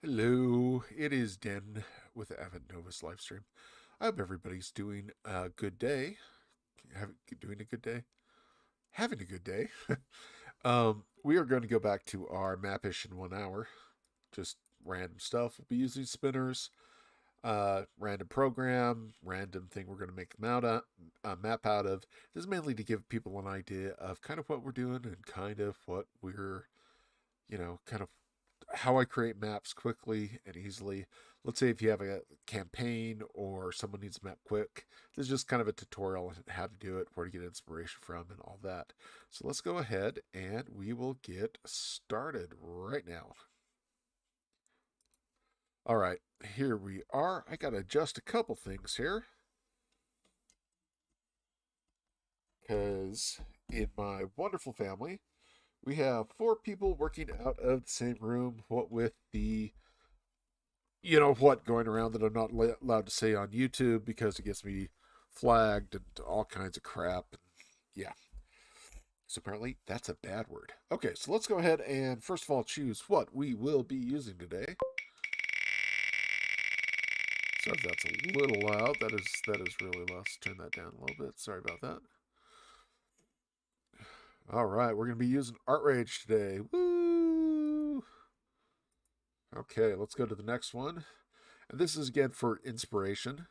Hello, it is Den with the Avid Novus livestream. I hope everybody's doing a good day. Doing a good day? Having a good day. We are going to go back to our mapish in 1 hour. Just random stuff. We'll be using spinners, random program, random thing we're going to make them out of, map out of. This is mainly to give people an idea of kind of what we're doing and kind of what we're, kind of how I create maps quickly and easily. Let's say if you have a campaign or someone needs a map quick, this is just kind of a tutorial on how to do it, where to get inspiration from, and all that. So let's go ahead and we will get started right now. All right, here we are. I got to adjust a couple things here because in my wonderful family, we have 4 people working out of the same room, what with the what going around that I'm not allowed to say on YouTube because it gets me flagged and all kinds of crap. Yeah. So apparently that's a bad word. Okay, so let's go ahead and first of all choose what we will be using today. So if that's a little loud, that is really loud. Let's turn that down a little bit. Sorry about that. All right, we're gonna be using Art Rage today. Woo! Okay, let's go to the next one. And this is again for inspiration.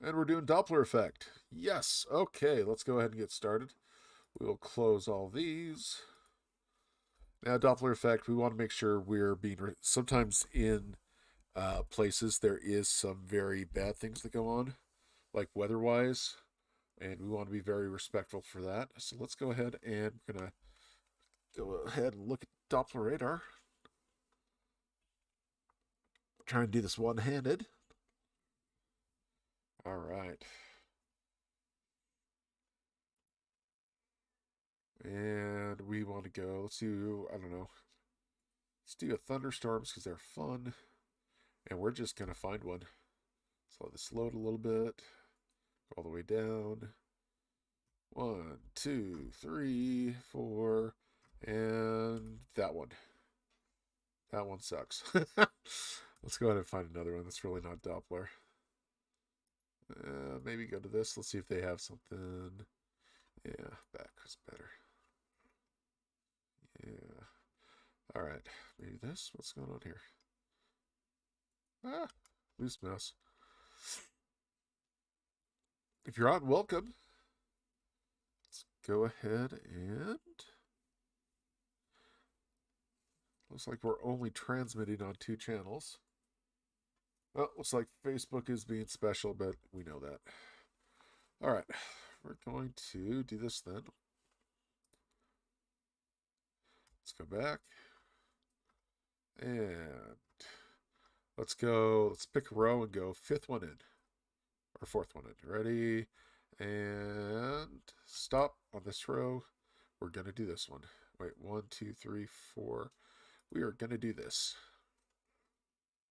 And we're doing Doppler effect. Yes. Okay, let's go ahead and get started. We'll close all these. Now, Doppler effect, we want to make sure we're being. Sometimes in places there is some very bad things that go on, like weather-wise, and we want to be very respectful for that. So let's go ahead and we're gonna go ahead and look at Doppler radar. Try and do this one-handed. All right. And we want to go, let's do, I don't know, let's do a thunderstorms because they're fun. And we're just going to find one. So let this load a little bit. All the way down. 1, 2, 3, 4. And that one. That one sucks. Let's go ahead and find another one that's really not Doppler. Maybe go to this. Let's see if they have something. Yeah, back is better. Yeah. All right. Maybe this. What's going on here? Ah, loose mouse. If you're on, welcome. Let's go ahead and. Looks like we're only transmitting on 2 channels. Well, looks like Facebook is being special, but we know that. All right, we're going to do this then. Let's go back. And let's go, let's pick a row and go 5th one in. Or 4th one in. Ready? And stop on this row. We're going to do this one. Wait, 1, 2, 3, 4. We are going to do this.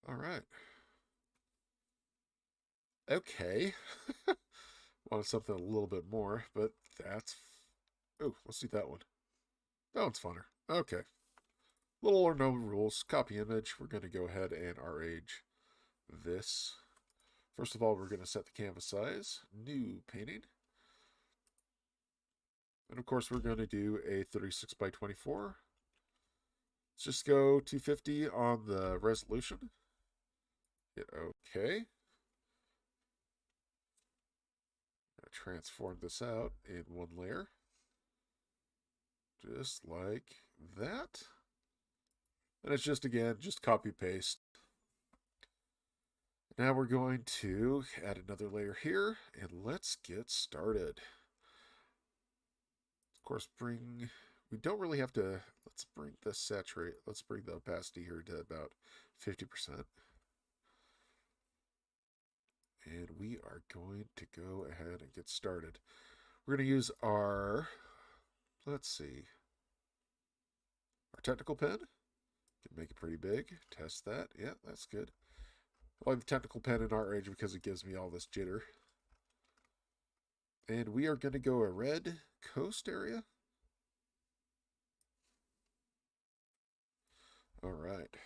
All right. Okay. Wanted something a little bit more, but that's... Oh, let's do that one. That one's funner. Okay. Little or no rules. Copy image. We're going to go ahead and RH this. First of all, we're going to set the canvas size. New painting. And of course, we're going to do a 36 by 24. Let's just go 250 on the resolution. Hit OK. Transform this out in 1 layer. Just like that. And it's just, again, just copy paste. Now we're going to add another layer here, and let's get started. Of course, we don't really have to, let's bring the opacity here to about 50%. And we are going to go ahead and get started. We're going to use our, let's see, our technical pen. Can make it pretty big. Test that. Yeah, that's good. I like the technical pen in Art Rage because it gives me all this jitter. And we are going to go a red coast area. All right.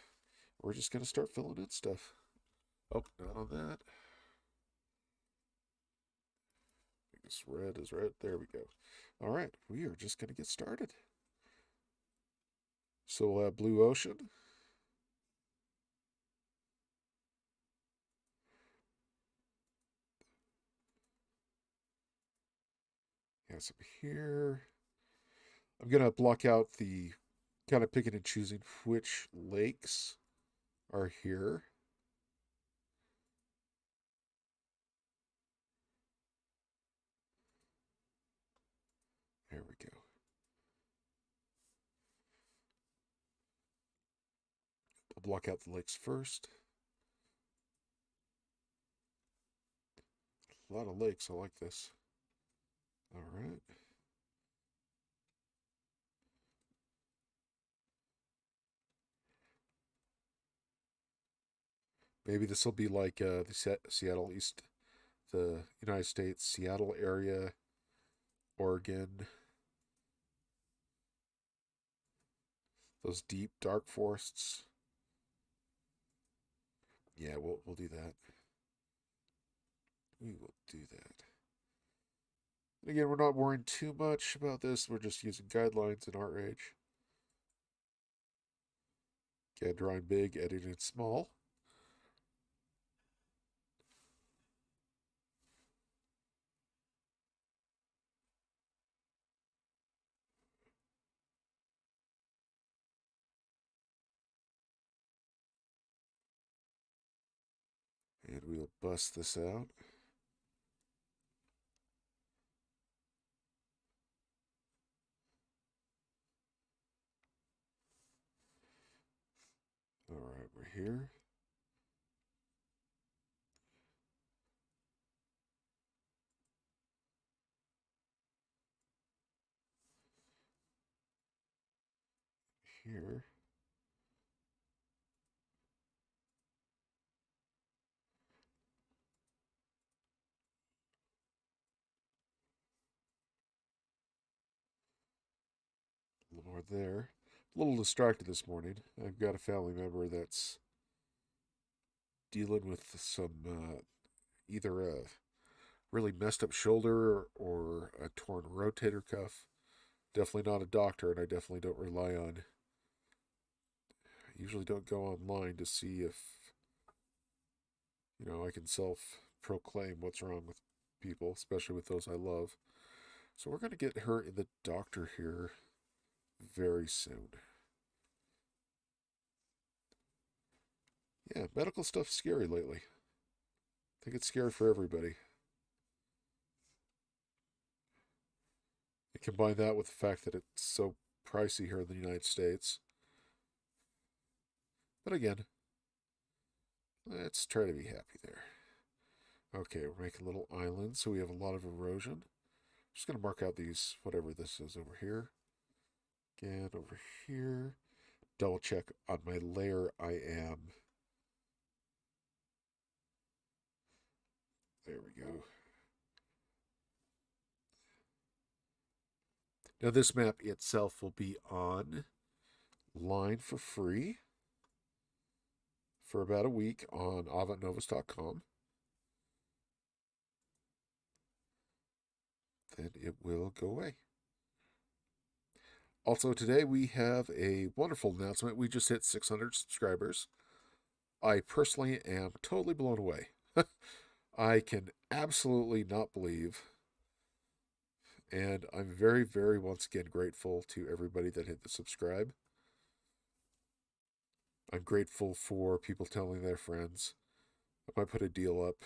We're just going to start filling in stuff. Oh, not on that. I guess red is red. There we go. All right. We are just going to get started. So we'll have blue ocean. Yeah, some here. I'm going to block out the kind of picking and choosing which lakes are here. There we go. I'll block out the lakes first. A lot of lakes. I like this. All right. Maybe this will be like the Seattle East, the United States, Seattle area, Oregon, those deep dark forests. Yeah, we'll do that. We will do that. And again, we're not worrying too much about this. We're just using guidelines in Art Rage. Again, drawing big, editing small. And we'll bust this out. All right, we're here. Here. A little more there. A little distracted this morning. I've got a family member that's dealing with some either a really messed up shoulder or a torn rotator cuff. Definitely not a doctor, and I definitely don't rely on. I usually don't go online to see if I can self-proclaim what's wrong with people, especially with those I love. So we're gonna get her in the doctor here very soon. Yeah, medical stuff's scary lately. I think it's scary for everybody. You combine that with the fact that it's so pricey here in the United States. But again, let's try to be happy there. Okay, we're making little islands, so we have a lot of erosion. Just going to mark out these, whatever this is over here. Again, over here. Double check on my layer I am. There we go. Now this map itself will be online for free for about a week on avantnovus.com. Then it will go away. Also, today we have a wonderful announcement. We just hit 600 subscribers. I personally am totally blown away. I can absolutely not believe. And I'm very, very, once again, grateful to everybody that hit the subscribe. I'm grateful for people telling their friends. I might put a deal up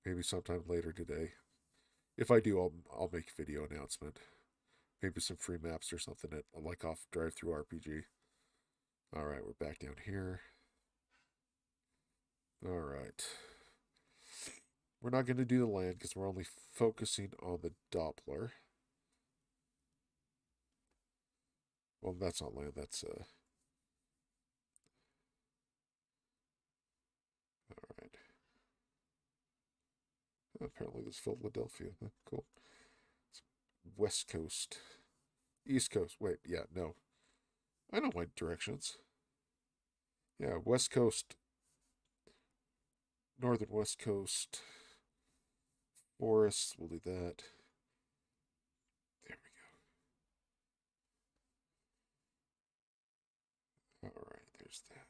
maybe sometime later today. If I do, I'll make a video announcement. Maybe some free maps or something at like off Drive Through RPG. All right, we're back down here. All right. We're not going to do the land because we're only focusing on the Doppler. Well, that's not land. That's all right. Apparently this is Philadelphia. Huh, cool. It's West Coast. East Coast. Wait, yeah, no. I know my directions. Yeah, West Coast, Northern West Coast, forests. We'll do that. There we go. All right, there's that.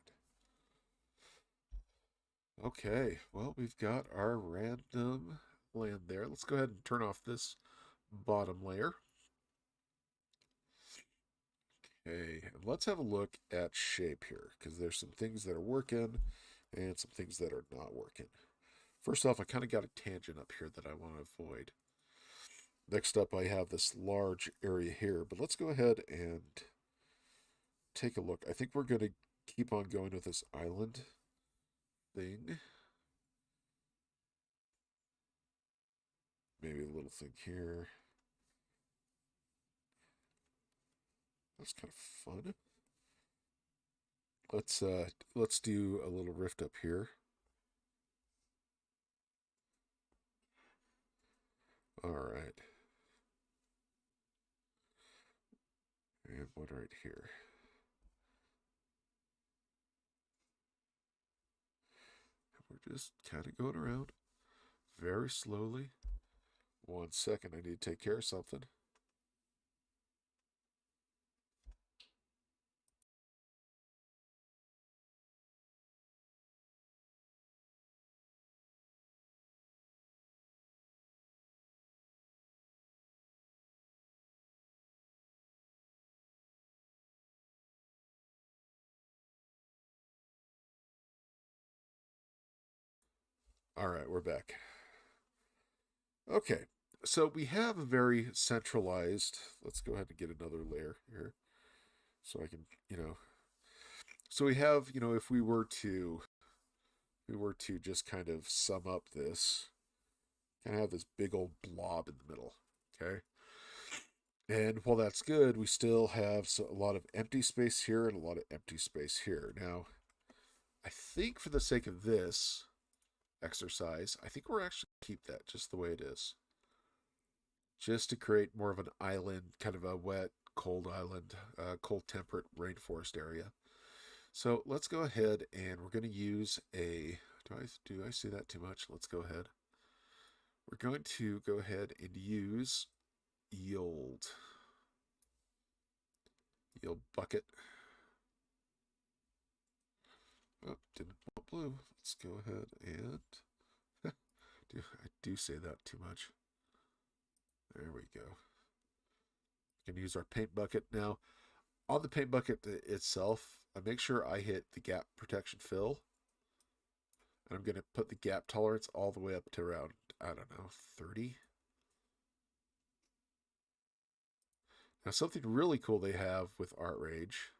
Okay, well, we've got our random land there. Let's go ahead and turn off this bottom layer. Okay, and let's have a look at shape here, because there's some things that are working and some things that are not working. First off, I kind of got a tangent up here that I want to avoid. Next up, I have this large area here, but let's go ahead and take a look. I think we're going to keep on going with this island thing. Maybe a little thing here. That's kind of fun. Let's do a little rift up here. All right. And one right here. We're just kind of going around very slowly. 1 second, I need to take care of something. All right, we're back. Okay, so we have a very centralized. Let's go ahead and get another layer here so I can, So we have, if we were to just kind of sum up this, kind of have this big old blob in the middle, okay? And while that's good, we still have a lot of empty space here and a lot of empty space here. Now, I think for the sake of this exercise, I think we're actually keep that just the way it is. Just to create more of an island, kind of a wet, cold island, cold temperate rainforest area. So let's go ahead and we're going to use a, do I say that too much? Let's go ahead. We're going to go ahead and use yield bucket. Oh, didn't want blue. Let's go ahead and I do say that too much. There we go. We can use our paint bucket now. On the paint bucket itself, I make sure I hit the gap protection fill. And I'm going to put the gap tolerance all the way up to around, I don't know, 30. Now, something really cool they have with Art Rage,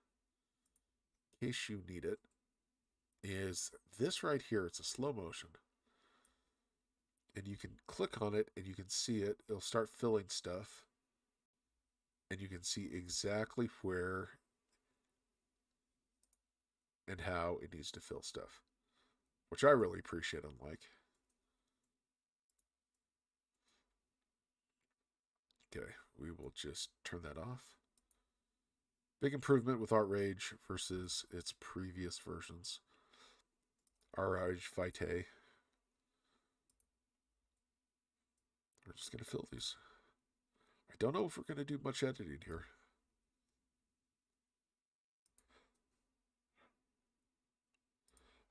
in case you need it, is this right here. It's a slow motion. And you can click on it and you can see it. It'll start filling stuff. And you can see exactly where and how it needs to fill stuff, which I really appreciate and like. Okay, we will just turn that off. Big improvement with Art Rage versus its previous versions. Art Rage Vitae. We're just going to fill these. I don't know if we're going to do much editing here.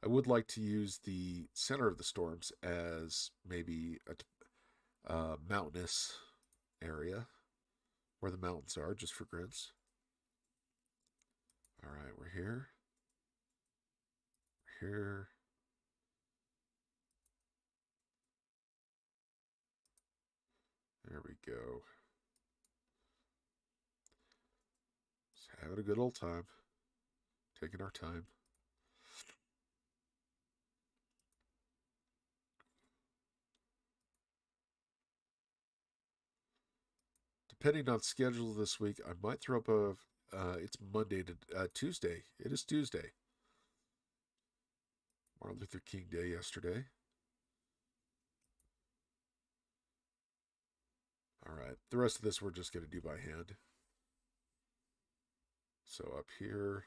I would like to use the center of the storms as maybe a mountainous area where the mountains are, just for grids. All right, we're here. We're here. There we go. Just having a good old time. Taking our time. Depending on schedule this week, I might throw up a. It's Monday to Tuesday. It is Tuesday. Martin Luther King Day yesterday. the rest of this we're just going to do by hand. So up here,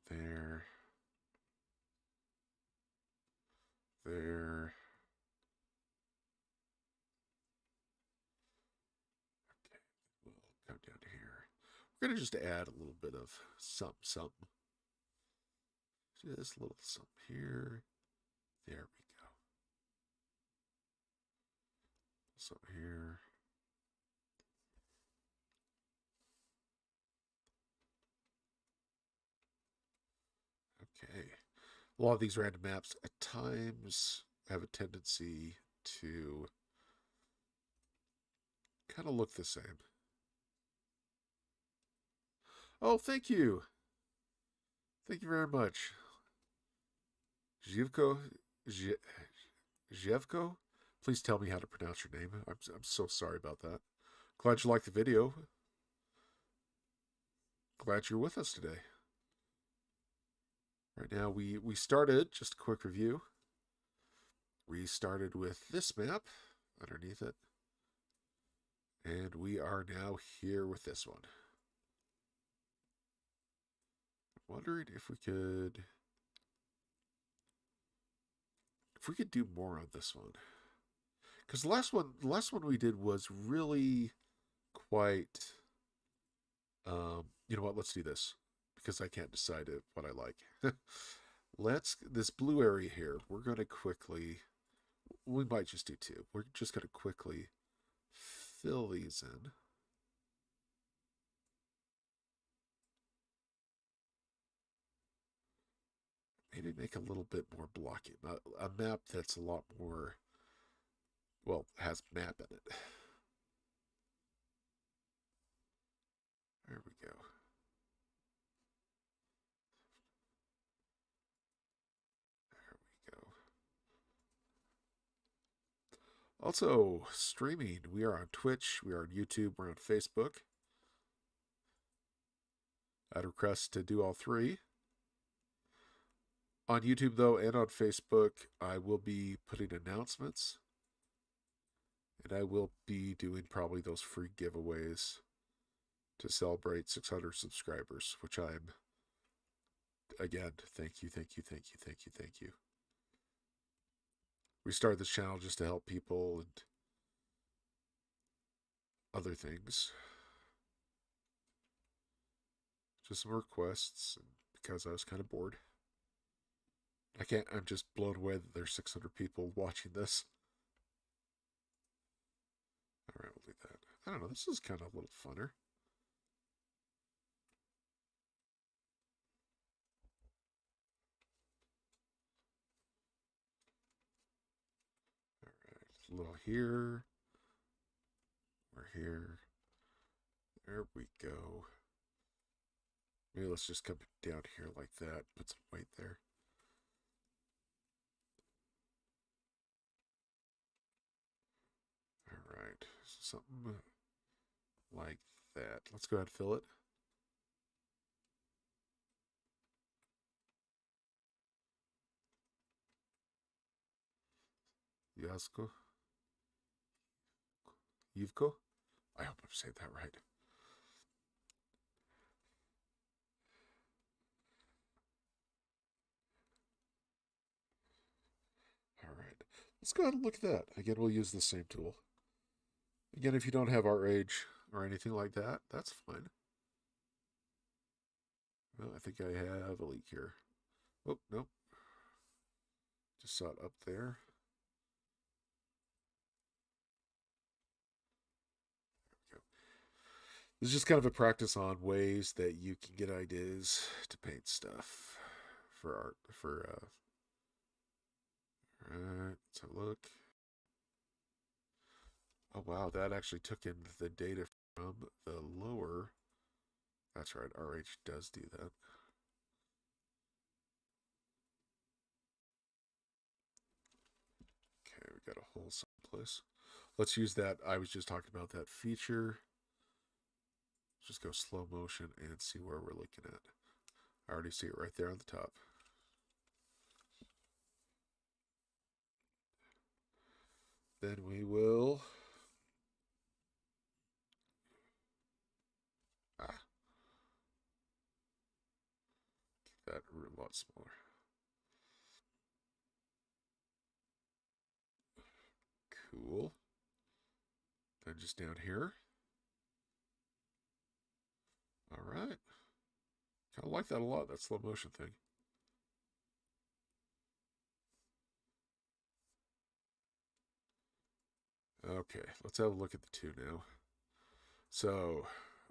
there, there. Okay, we'll come down here. We're going to just add a little bit of something. Just a little something here. There we go. Something here. Okay. A lot of these random maps at times have a tendency to kind of look the same. Oh, thank you. Thank you very much. Zhivko? Zhevko? Please tell me how to pronounce your name. I'm so sorry about that. Glad you liked the video. Glad you're with us today. Right now, we started, just a quick review. We started with this map underneath it. And we are now here with this one. I'm wondering if we could do more on this one. Because the last one we did was really quite you know what, let's do this. Because I can't decide what I like. This blue area here, we're gonna quickly, we might just do two. We're just gonna quickly fill these in. Maybe make a little bit more blocky. A map that's a lot more, well, has map in it. There we go. There we go. Also, streaming. We are on Twitch. We are on YouTube. We're on Facebook. I'd request to do all three. On YouTube, though, and on Facebook, I will be putting announcements. And I will be doing probably those free giveaways to celebrate 600 subscribers, which I'm, again, thank you. We started this channel just to help people and other things. Just some requests, because I was kind of bored. I'm just blown away that there's 600 people watching this. Alright, we'll do that. I don't know, this is kind of a little funner. Alright, a little here. We're here. There we go. Maybe let's just come down here like that. Put some weight there. Alright, something like that. Let's go ahead and fill it. Yasko? Yivko? I hope I'm saying that right. Alright, let's go ahead and look at that. Again, we'll use the same tool. Again, if you don't have our age or anything like that, that's fine. Well, I think I have a leak here. Oh, nope. Just saw it up there. There we go. This is just kind of a practice on ways that you can get ideas to paint stuff for art. Alright, let's have a look. Oh wow, that actually took in the data from the lower. That's right, RH does do that. Okay, we got a hole someplace. let's use that. I was just talking about that feature. Just go slow motion and see where we're looking at. I already see it right there on the top. Then we will that a lot smaller. Cool. Then just down here. All right. Kind of like that a lot, that slow motion thing. Okay, let's have a look at the two now. So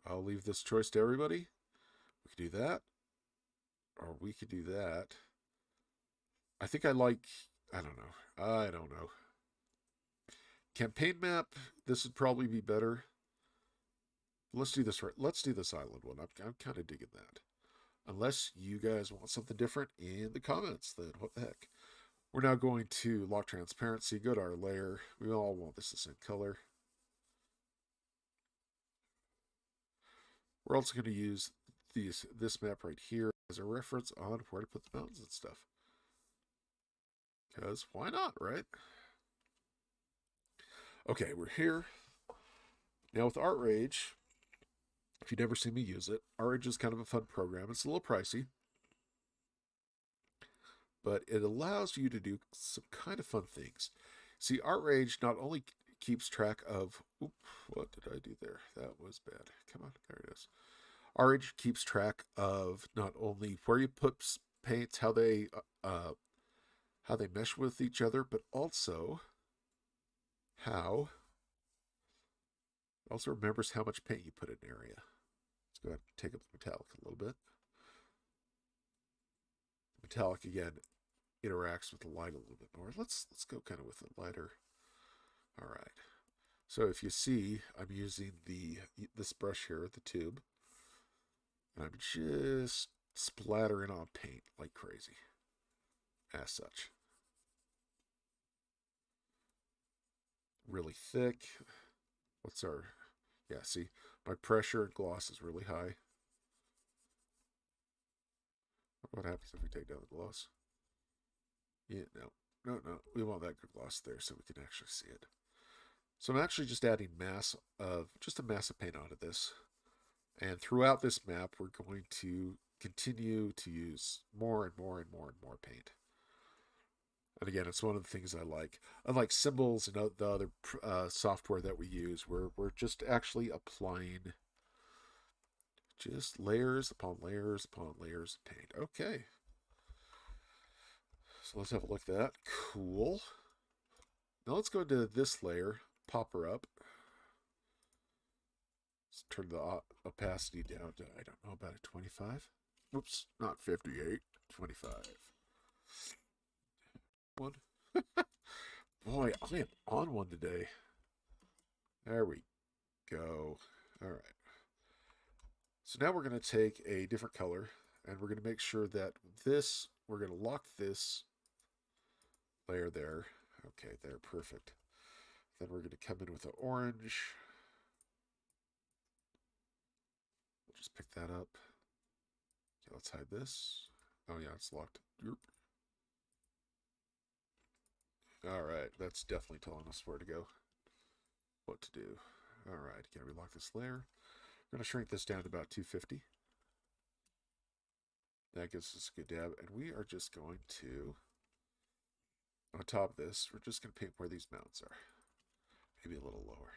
I'll leave this choice to everybody. We could do that, or we could do that. I think I like, I don't know. I don't know. Campaign map, this would probably be better. Let's do this right. Let's do this island one. I'm kind of digging that. Unless you guys want something different in the comments, then what the heck. We're now going to lock transparency, go to our layer. We all want this the same color. We're also going to use this map right here as a reference on where to put the mountains and stuff. Because why not, right? Okay, we're here. Now with Art Rage, if you've never seen me use it, Art Rage is kind of a fun program. It's a little pricey, but it allows you to do some kind of fun things. See, Art Rage not only keeps track of, what did I do there? That was bad. Come on, there it is. Art Rage keeps track of not only where you put paints, how they mesh with each other, but also how. It also remembers how much paint you put in an area. Let's go ahead and take up the metallic a little bit. Metallic again interacts with the light a little bit more. Let's go kind of with the lighter. All right. So if you see, I'm using this brush here, the tube, and I'm just splattering on paint like crazy. As such. Really thick. What's our, yeah, see, my pressure and gloss is really high. What happens if we take down the gloss? Yeah, no. We want that good gloss there so we can actually see it. So I'm actually just adding just a mass of paint onto this. And throughout this map, we're going to continue to use more and more and more and more paint. And again, it's one of the things I like. Unlike symbols and the other software that we use, we're just actually applying just layers upon layers upon layers of paint. Okay. So let's have a look at that. Cool. Now let's go into this layer, pop her up. Let's turn the opacity down to, I don't know, about a 25. Oops, not 58, 25. One. Boy, I am on one today. There we go. All right. So now we're going to take a different color and we're going to make sure that we're going to lock this layer there. Okay, there, perfect. Then we're going to come in with the orange. We'll just pick that up. Okay, let's hide this. Oh yeah, it's locked. All right, that's definitely telling us where to go. What to do. All right, can we lock this layer? We're going to shrink this down to about 250. That gives us a good dab. And we are just going to, on top of this, we're just going to paint where these mountains are. Maybe a little lower.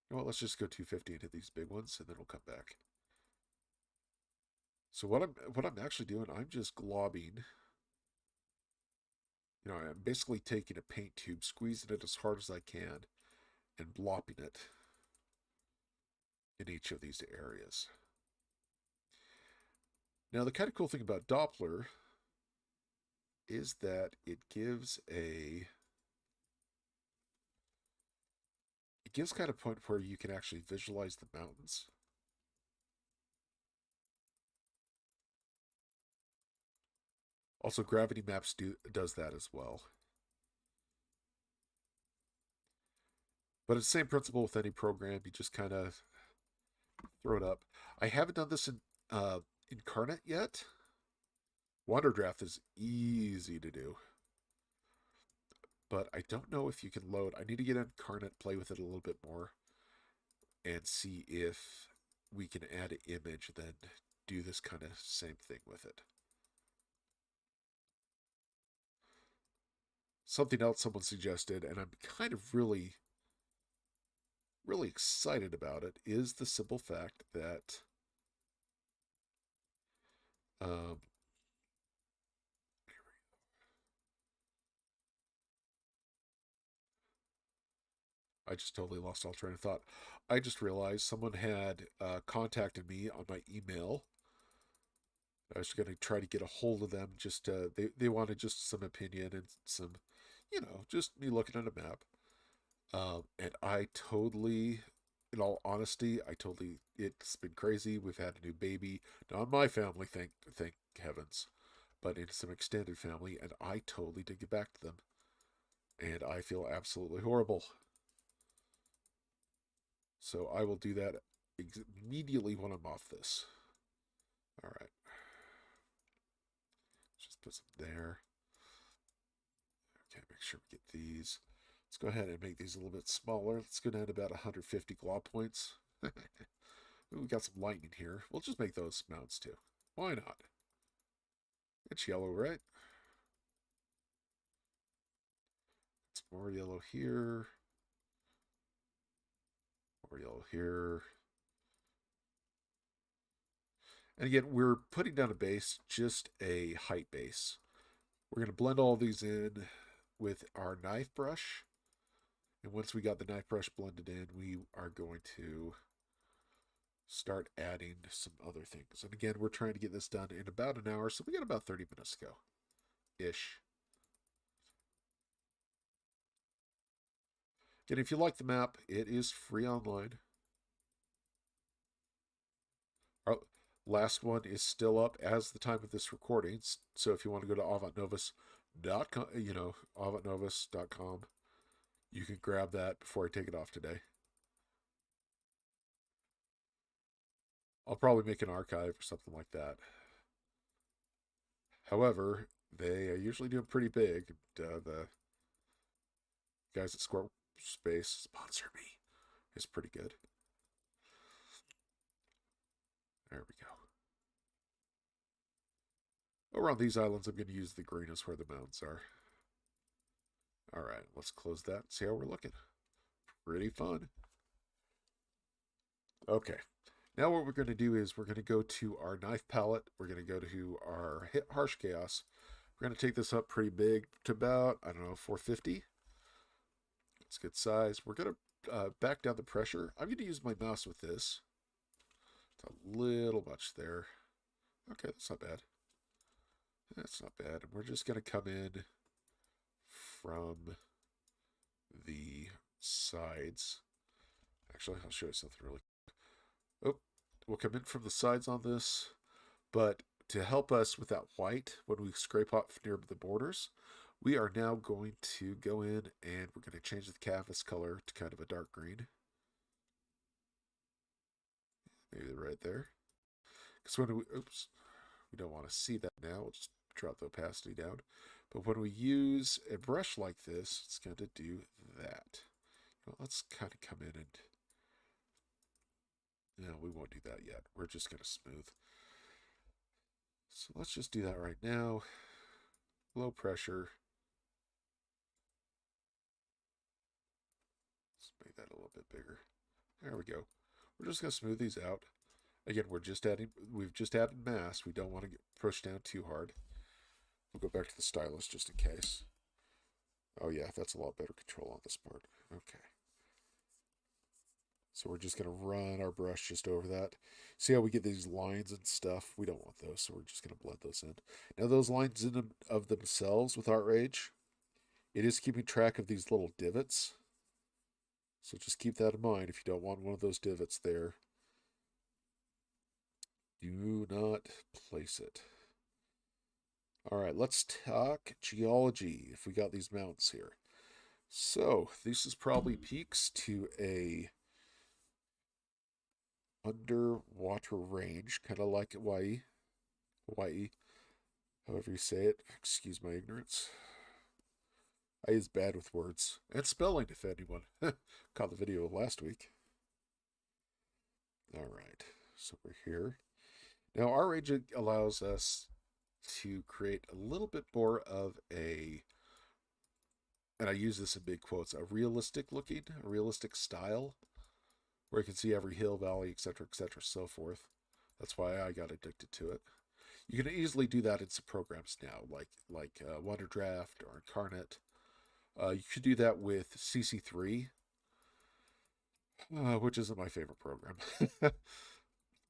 You know what, let's just go 250 and hit these big ones, and then we'll come back. So what I'm actually doing, I'm just globbing. You know, I'm basically taking a paint tube, squeezing it as hard as I can, and blopping it in each of these areas. Now, the kind of cool thing about Doppler is that it gives kind of a point where you can actually visualize the mountains. Also, Gravity Maps does that as well. But it's the same principle with any program. You just kind of throw it up. I haven't done this in Incarnate yet. Wonder Draft is easy to do, but I don't know if you can load. I need to get Incarnate, play with it a little bit more, and see if we can add an image, then do this kind of same thing with it. Something else someone suggested, and I'm kind of really excited about it, is the simple fact that um, I just totally lost all train of thought. I just realized someone had contacted me on my email. I was going to try to get a hold of them. Just they wanted just some opinion and some, just me looking at a map. And I totally, in all honesty, it's been crazy. We've had a new baby, not in my family, thank heavens, but in some extended family, and I totally did get back to them, and I feel absolutely horrible. So I will do that immediately when I'm off this. All right, just put some there. Okay, make sure we get these. Let's go ahead and make these a little bit smaller. Let's go down to about 150 glob points. Ooh, we got some lightning here. We'll just make those mounts too. Why not? It's yellow, right? It's more yellow here. More yellow here. And again, we're putting down a base, just a height base. We're going to blend all these in with our knife brush. And once we got the knife brush blended in, we are going to start adding some other things. And again, we're trying to get this done in about an hour, so we got about 30 minutes to go. Ish. And if you like the map, it is free online. Our last one is still up as the time of this recording. So if you want to go to avantnovus.com, avantnovus.com, you can grab that before I take it off today. I'll probably make an archive or something like that. However, they are usually doing pretty big. The guys at Squarespace sponsor me. It's pretty good. There we go. Around these islands, I'm going to use the green as where the mountains are. All right, let's close that and see how we're looking. Pretty fun. Okay, now what we're going to do is we're going to go to our knife palette. We're going to go to our harsh chaos. We're going to take this up pretty big to about, I don't know, 450. It's good size. We're going to back down the pressure. I'm going to use my mouse with this. It's a little much there. Okay, that's not bad. That's not bad. We're just going to come in from the sides. Actually, I'll show you something really. Oh, we'll come in from the sides on this, but to help us with that white when we scrape off near the borders, we are now going to go in and we're going to change the canvas color to kind of a dark green. Maybe right there. Because when we don't want to see that now. We'll just drop the opacity down. But when we use a brush like this, it's going to do that. Well, let's kind of come in and... No, we won't do that yet. We're just going to smooth. So let's just do that right now. Low pressure. Let's make that a little bit bigger. There we go. We're just going to smooth these out. Again, we've just added mass. We don't want to get pushed down too hard. We'll go back to the stylus just in case. Oh yeah, that's a lot better control on this part. Okay. So we're just going to run our brush just over that. See how we get these lines and stuff? We don't want those, so we're just going to blend those in. Now those lines in of themselves with Art Rage, it is keeping track of these little divots. So just keep that in mind if you don't want one of those divots there. Do not place it. All right, let's talk geology if we got these mountains here. So this is probably peaks to a underwater range, kind of like Hawaii. Hawaii, however you say it. Excuse my ignorance. I is bad with words and spelling. If anyone caught the video last week. All right, so we're here now. Our agent allows us to create a little bit more of a, and I use this in big quotes, a realistic looking, a realistic style, where you can see every hill, valley, etc., so forth. That's why I got addicted to it. You can easily do that in some programs now, like WonderDraft or Incarnate. You could do that with CC3, which isn't my favorite program.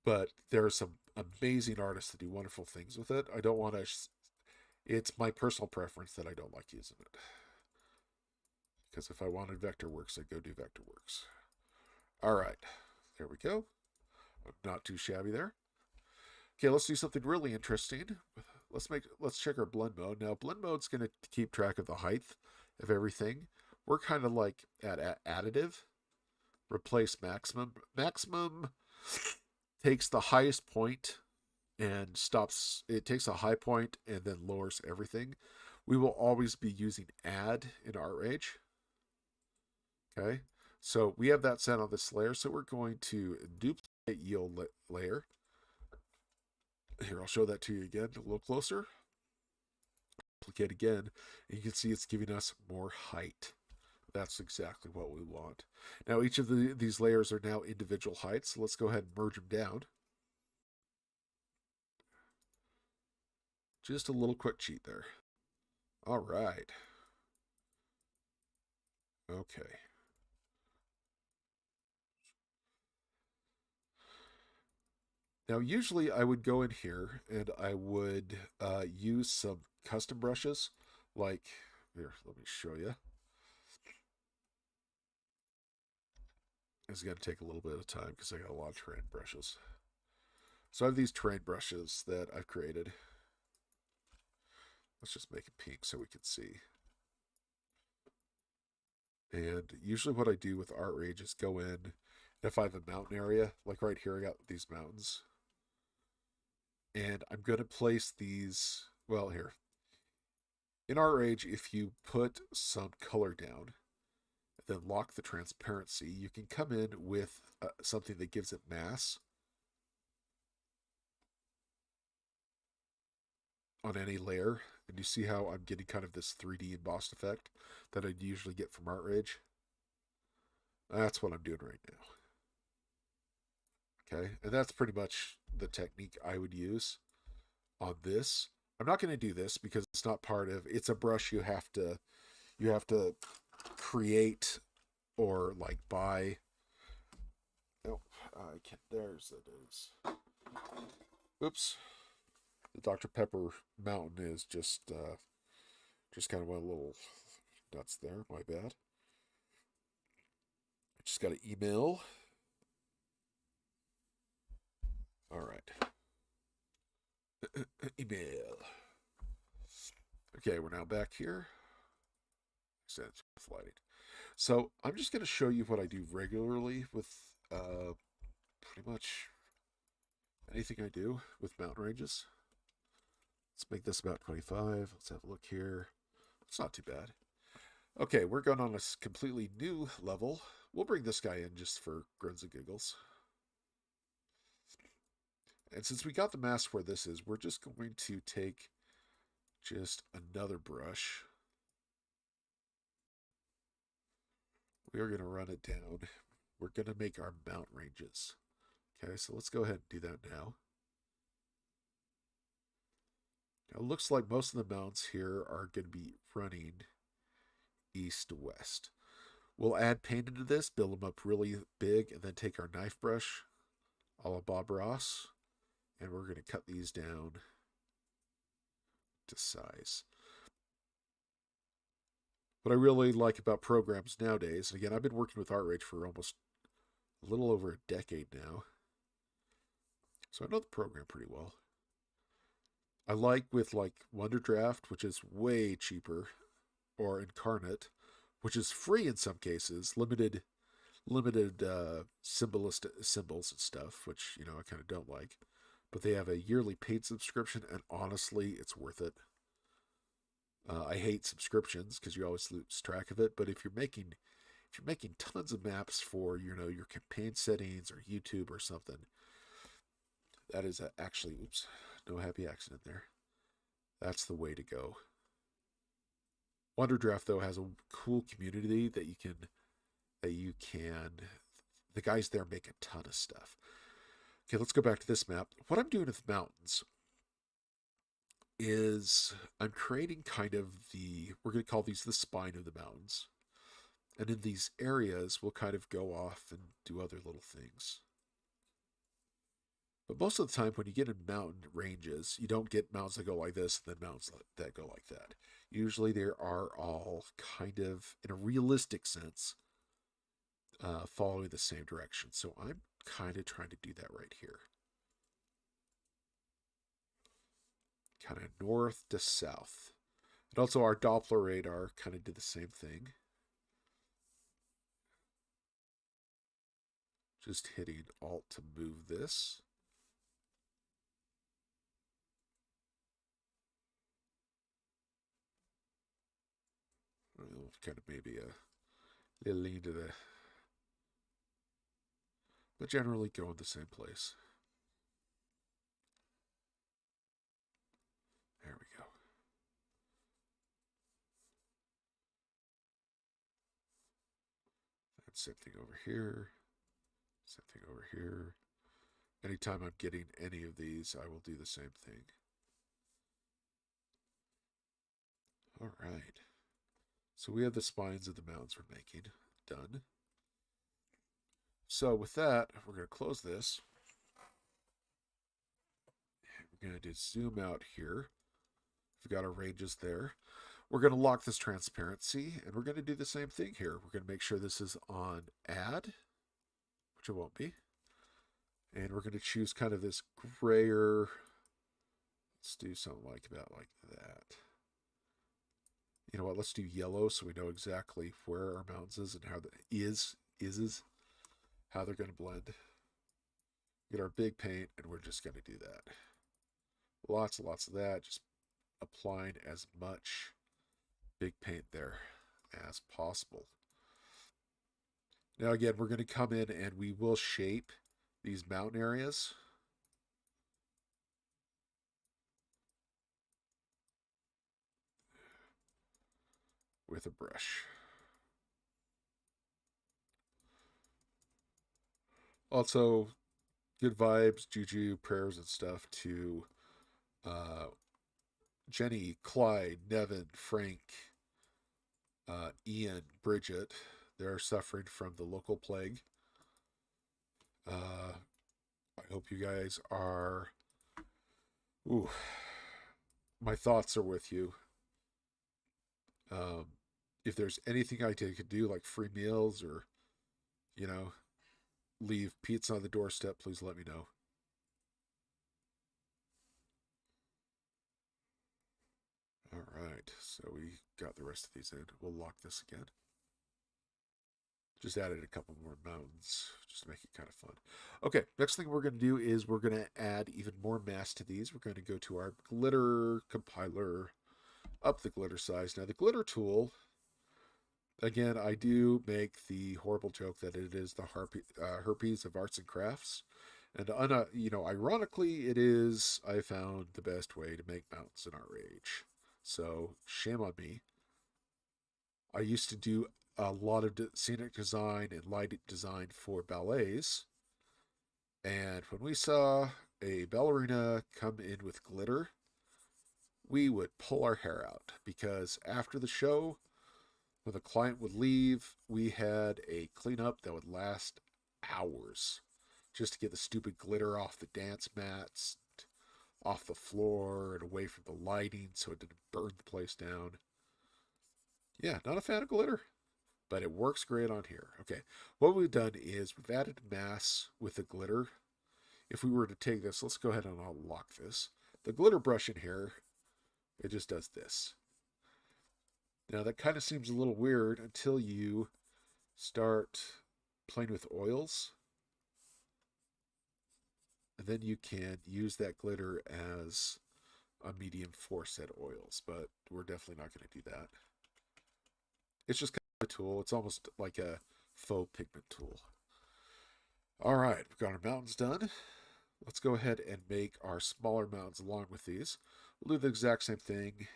But there are some amazing artists that do wonderful things with it. I don't want to. It's my personal preference that I don't like using it. Because if I wanted Vectorworks, I'd go do Vectorworks. All right, there we go. Not too shabby there. Okay, let's do something really interesting. Let's check our blend mode. Now, blend mode's going to keep track of the height of everything. We're kind of like at additive. Replace maximum. Maximum takes the highest point and stops. It takes a high point and then lowers everything. We will always be using add in ArtRage. Okay, so we have that set on this layer. So we're going to duplicate yield layer. Here, I'll show that to you again a little closer. Duplicate again, and you can see it's giving us more height. That's exactly what we want. Now, each of these layers are now individual heights. So let's go ahead and merge them down. Just a little quick cheat there. All right. Okay. Now, usually I would go in here and I would use some custom brushes. Like, here, let me show you. It's going to take a little bit of time because I got a lot of terrain brushes. So I have these terrain brushes that I've created. Let's just make it pink so we can see. And usually what I do with ArtRage is go in, if I have a mountain area, like right here I got these mountains. And I'm going to place these, well, here. In ArtRage, if you put some color down, then lock the transparency, you can come in with something that gives it mass on any layer. And you see how I'm getting kind of this 3D embossed effect that I'd usually get from ArtRage? That's what I'm doing right now. Okay, and that's pretty much the technique I would use on this. I'm not going to do this because it's not part of, it's a brush you have to create or like buy. Oh, I can't, there's it is. Oops. The Dr. Pepper mountain is just kind of went a little nuts there. My bad. I just got an email. All right. Email. Okay, we're now back here. Sense lighting. So I'm just going to show you what I do regularly with pretty much anything I do with mountain ranges. Let's make this about 25. Let's have a look here. It's not too bad. Okay, we're going on a completely new level. We'll bring this guy in just for grins and giggles. And since we got the mask where this is, we're just going to take just another brush. We are going to run it down. We're going to make our mountain ranges. Okay, so let's go ahead and do that now. Now, it looks like most of the mountains here are going to be running east to west. We'll add paint into this, build them up really big, and then take our knife brush, a la Bob Ross, and we're going to cut these down to size. What I really like about programs nowadays, and again, I've been working with ArtRage for almost a little over a decade now, so I know the program pretty well. I like with like WonderDraft, which is way cheaper, or Incarnate, which is free in some cases, limited symbols and stuff, which I kind of don't like. But they have a yearly paid subscription, and honestly, it's worth it. I hate subscriptions because you always lose track of it. But if you're making tons of maps for your campaign settings or YouTube or something, that is actually oops, no happy accident there. That's the way to go. Wonderdraft though has a cool community that you can the guys there make a ton of stuff. Okay, let's go back to this map. What I'm doing with mountains is I'm creating kind of we're going to call these the spine of the mountains. And in these areas, we'll kind of go off and do other little things. But most of the time, when you get in mountain ranges, you don't get mountains that go like this and then mountains that go like that. Usually, they are all kind of, in a realistic sense, following the same direction. So I'm kind of trying to do that right here. Kind of north to south. And also our Doppler radar kind of did the same thing. Just hitting Alt to move this. Well, kind of maybe a little lean to the, but generally go in the same place. There we go. And same thing over here. Same thing over here. Anytime I'm getting any of these, I will do the same thing. All right. So we have the spines of the mountains we're making. Done. So with that, we're going to close this. We're going to zoom out here. We've got our ranges there. We're going to lock this transparency, and we're going to do the same thing here. We're going to make sure this is on add, which it won't be. And we're going to choose kind of this grayer. Let's do something like about like that. You know what? Let's do yellow so we know exactly where our mountains is and how the is how they're going to blend. Get our big paint, and we're just going to do that. Lots and lots of that. Just applying as much big paint there as possible. Now again, we're going to come in and we will shape these mountain areas. With a brush. Also, good vibes, juju, prayers, and stuff to Jenny, Clyde, Nevin, Frank, Ian, Bridget. They're suffering from the local plague. I hope you guys are. Ooh, my thoughts are with you. If there's anything I could do, like free meals or, leave pizza on the doorstep, please let me know. All right, so we got the rest of these in. We'll lock this again. Just added a couple more mountains just to make it kind of fun. Okay, next thing we're going to do is we're going to add even more mass to these. We're going to go to our glitter compiler, up the glitter size. Now the glitter tool, again, I do make the horrible joke that it is the herpes of arts and crafts. And, ironically, it is, I found, the best way to make mountains in our age. So, shame on me. I used to do a lot of scenic design and light design for ballets. And when we saw a ballerina come in with glitter, we would pull our hair out because after the show, when the client would leave, we had a cleanup that would last hours just to get the stupid glitter off the dance mats, off the floor, and away from the lighting so it didn't burn the place down. Yeah, not a fan of glitter, but it works great on here. Okay, what we've done is we've added mass with the glitter. If we were to take this, let's go ahead and unlock this. The glitter brush in here, it just does this. Now that kind of seems a little weird until you start playing with oils, and then you can use that glitter as a medium force set oils, but we're definitely not going to do that. It's just kind of a tool. It's almost like a faux pigment tool. All right, we've got our mountains done. Let's go ahead and make our smaller mountains along with these. We'll do the exact same thing.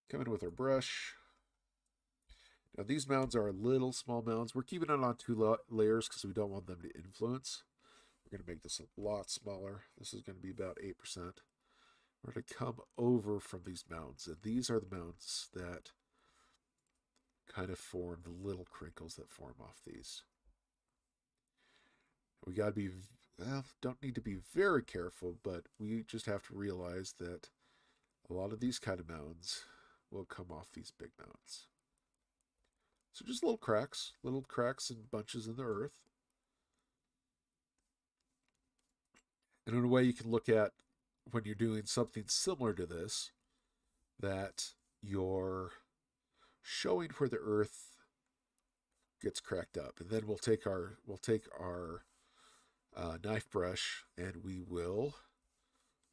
Come in with our brush. Now these mounds are little small mounds. We're keeping it on two layers because we don't want them to influence. We're going to make this a lot smaller. This is going to be about 8%. We're going to come over from these mounds, and these are the mounds that kind of form the little crinkles that form off these. We got to be, well, don't need to be very careful, but we just have to realize that a lot of these kind of mounds will come off these big mounds. So just little cracks and bunches in the earth. And in a way you can look at when you're doing something similar to this, that you're showing where the earth gets cracked up. And then we'll take our knife brush and we will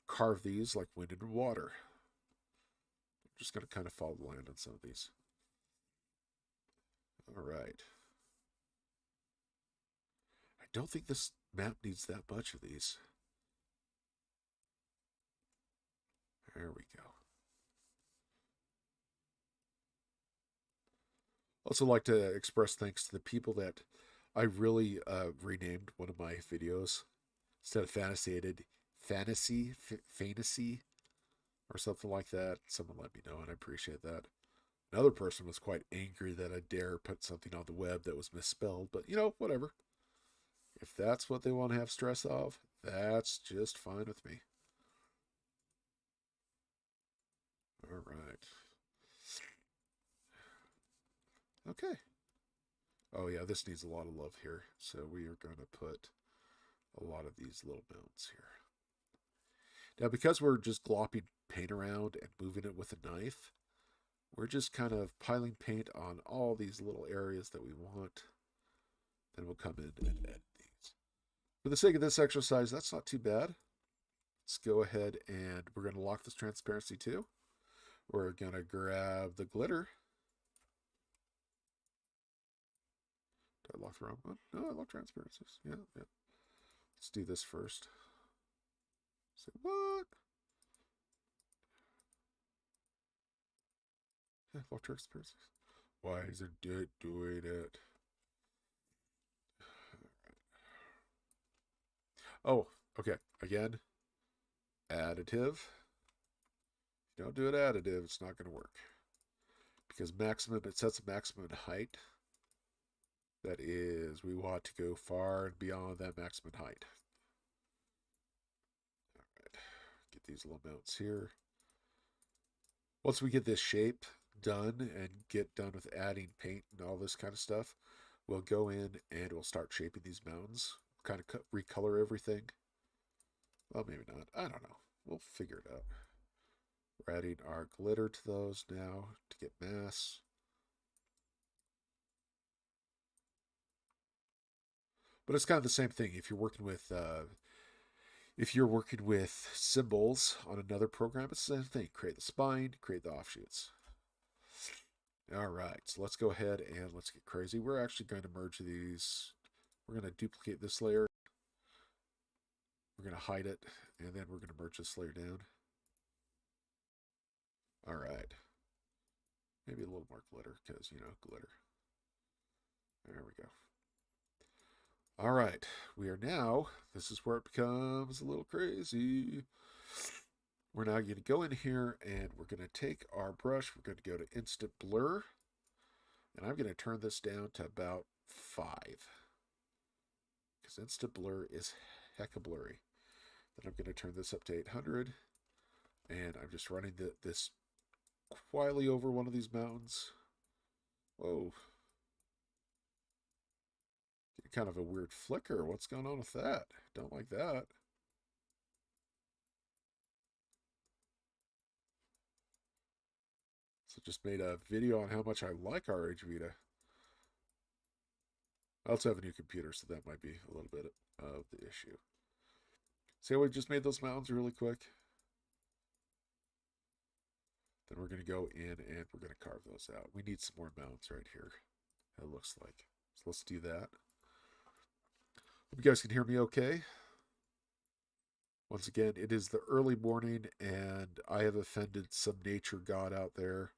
carve these like wind and water. I'm just going to kind of follow the line on some of these. All right. I don't think this map needs that much of these. There we go. Also like to express thanks to the people that I really renamed one of my videos. Instead of fantasy, or something like that. Someone let me know, and I appreciate that. Another person was quite angry that I dare put something on the web that was misspelled, but you know, whatever. If that's what they want to have stress of, that's just fine with me. All right. Okay. Oh yeah, this needs a lot of love here. So we are going to put a lot of these little mounds here. Now, because we're just glopping paint around and moving it with a knife, we're just kind of piling paint on all these little areas that we want. Then we'll come in and edit these. For the sake of this exercise, that's not too bad. Let's go ahead and we're going to lock this transparency too. We're going to grab the glitter. Did I lock the wrong one? No, I locked transparencies. Yeah. Let's do this first. Say, what? Yeah, lock transparencies. Why is it doing it? Oh, okay. Again, additive. If you don't do it additive, it's not going to work. Because maximum, it sets a maximum height. That is, we want to go far and beyond that maximum height. All right, get these little mounts here. Once we get this shape done and get done with adding paint and all this kind of stuff, we'll go in and we'll start shaping these mountains. Kind of recolor everything. Well, maybe not. I don't know. We'll figure it out. We're adding our glitter to those now to get mass. But it's kind of the same thing. If you're working with symbols on another program, it's the same thing. Create the spine, create the offshoots. All right, so let's go ahead and let's get crazy. We're actually going to merge these. We're going to duplicate this layer. We're going to hide it, and then we're going to merge this layer down. All right. Maybe a little more glitter, because, you know, glitter. There we go. All right, we are now, this is where it becomes a little crazy. We're now going to go in here and we're going to take our brush. We're going to go to Instant Blur. And I'm going to turn this down to about 5. Because Instant Blur is hecka blurry. Then I'm going to turn this up to 800. And I'm just running this quietly over one of these mountains. Whoa. Kind of a weird flicker. What's going on with that? Don't like that. Just made a video on how much I like RH Vita. I also have a new computer, so that might be a little bit of the issue. See how we just made those mountains really quick? Then we're going to go in and we're going to carve those out. We need some more mountains right here, it looks like. So let's do that. Hope you guys can hear me okay. Once again, it is the early morning and I have offended some nature god out there.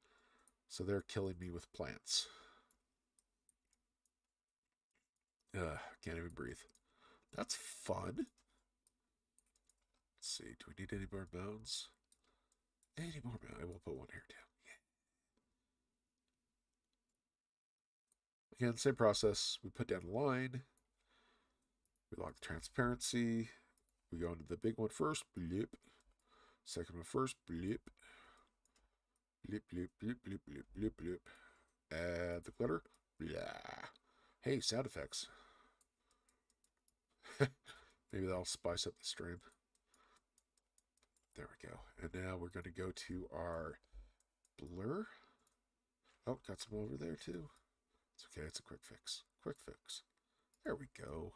So they're killing me with plants. Can't even breathe. That's fun. Let's see. Do we need any more mounds? Any more mounds? I will put one here too. Yeah. Again, same process. We put down a line. We lock the transparency. We go into the big one first. Bloop. Second one first. Bloop. Bloop, bloop, bloop, bloop, bloop, bloop, bloop. Add the glitter. Blah. Hey, sound effects. Maybe that'll spice up the stream. There we go. And now we're going to go to our blur. Oh, got some over there too. It's okay. It's a quick fix. Quick fix. There we go.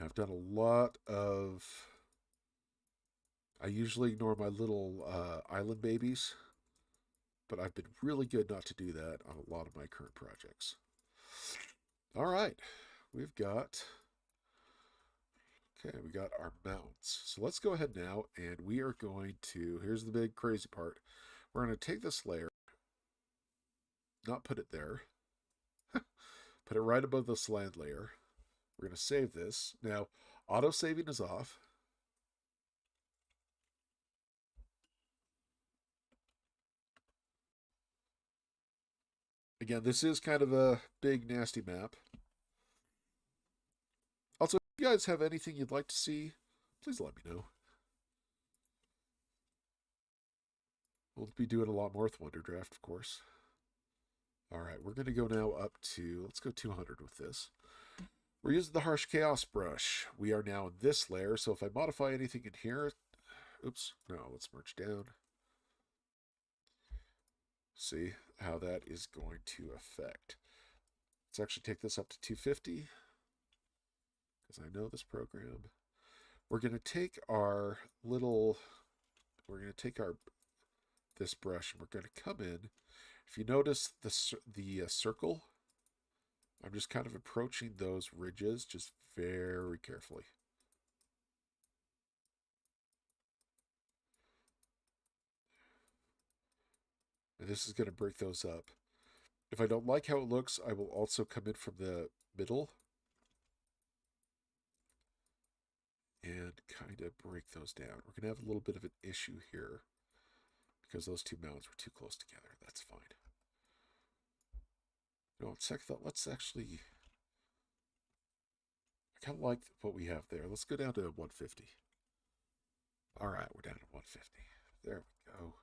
I've done a lot of... I usually ignore my little island babies, but I've been really good not to do that on a lot of my current projects. All right. We've got... Okay, we got our mounts. So let's go ahead now, and we are going to... Here's the big crazy part. We're going to take this layer, not put it there, put it right above this land layer. We're going to save this. Now, auto-saving is off. Again, this is kind of a big, nasty map. Also, if you guys have anything you'd like to see, please let me know. We'll be doing a lot more with Wonder Draft, of course. All right, we're going to go now up to, let's go 200 with this. We're using the Harsh Chaos brush. We are now in this layer, so if I modify anything in here, oops, no, let's merge down. See how that is going to affect. Let's actually take this up to 250, because I know this program. We're going to take our little, this brush, and we're going to come in. If you notice the circle, I'm just kind of approaching those ridges just very carefully. And this is going to break those up. If I don't like how it looks, I will also come in from the middle and kind of break those down. We're going to have a little bit of an issue here because those two mounds were too close together. That's fine. No, on second thought, let's actually... I kind of like what we have there. Let's go down to 150. All right, we're down to 150. There we go.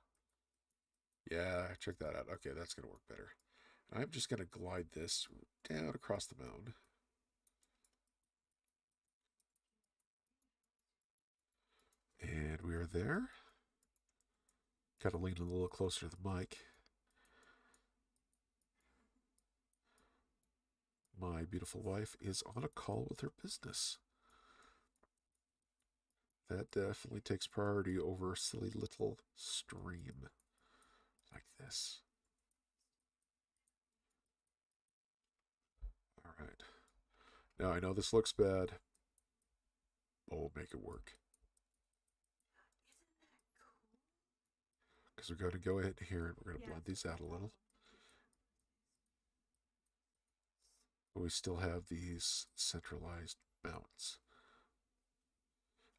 Yeah, check that out. Okay, that's going to work better. I'm just going to glide this down across the mountain. And we are there. Got to lean a little closer to the mic. My beautiful wife is on a call with her business. That definitely takes priority over a silly little stream like this. All right. Now I know this looks bad, but we'll make it work. Because we're going to go ahead here and we're going to blend these out a little. But we still have these centralized mounts.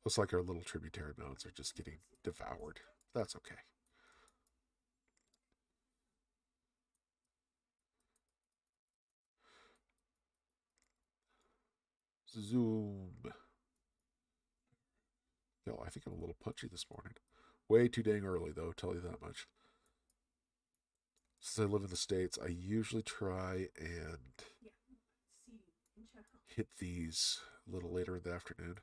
Looks like our little tributary mounts are just getting devoured. That's okay. Zoom. Yo, I think I'm a little punchy this morning. Way too dang early, though, I'll tell you that much. Since I live in the States, I usually try and hit these a little later in the afternoon.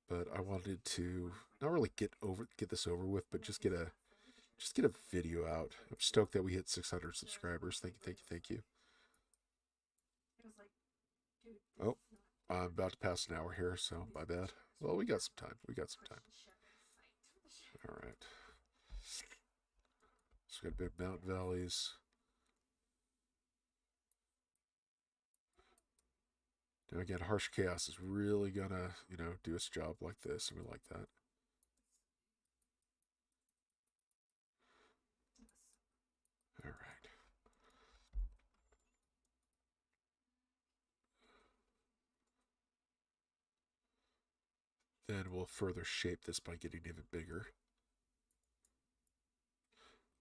But I wanted to not really get this over with, but just get a just get a video out. I'm stoked that we hit 600 subscribers. Thank you, thank you, thank you. Oh, I'm about to pass an hour here, so my bad. Well, we got some time. We got some time. All right. So we got big mountain valleys. Now again, harsh chaos is really gonna, do its job like this, and we like that. All right. Then we'll further shape this by getting even bigger.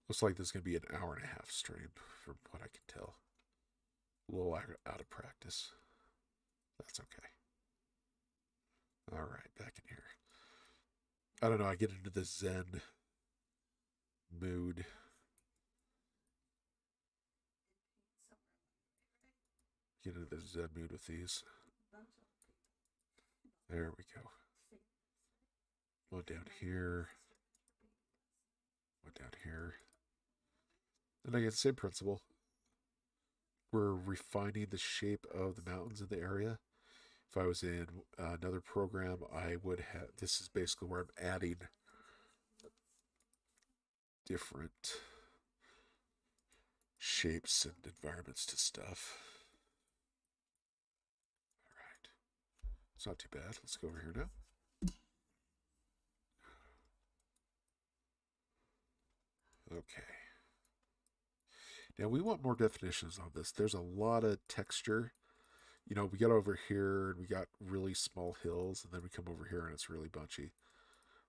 Looks like this is going to be an hour and a half stream, from what I can tell. A little out of practice. That's okay. All right, back in here. I don't know, I get into the Zen mood. Get into the Zen mood with these. There we go. One down here. One down here. And I get the same principle. We're refining the shape of the mountains in the area. If I was in another program, I would have, this is basically where I'm adding different shapes and environments to stuff. All right. It's not too bad. Let's go over here now. Okay. Now we want more definitions on this. There's a lot of texture. We got over here and we got really small hills, and then we come over here and it's really bunchy.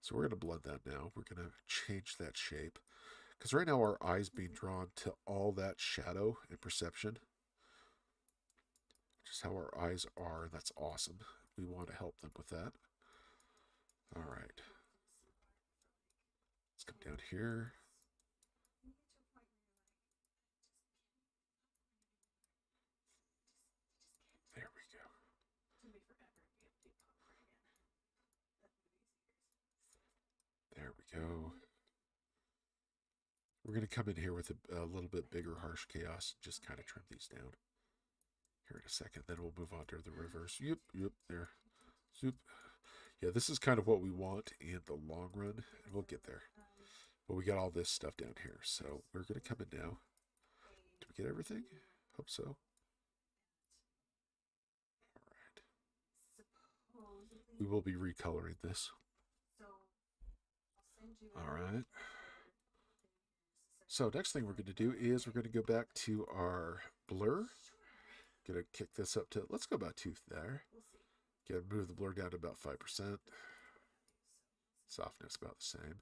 So we're going to blend that now. We're going to change that shape. Because right now our eye's being drawn to all that shadow and perception. Just how our eyes are, and that's awesome. We want to help them with that. All right. Let's come down here. There we go. There we go. We're going to come in here with a little bit bigger harsh chaos and just kind of trim these down. Here in a second, then we'll move on to the reverse. Yep, there. Zoop. Yeah, this is kind of what we want in the long run, and we'll get there. But we got all this stuff down here, so we're going to come in now. Did we get everything? Hope so. We will be recoloring this. All right. So next thing we're going to do is we're going to go back to our blur. Going to kick this up to, let's go about 2 there. Get move the blur down to about 5%. Softness about the same.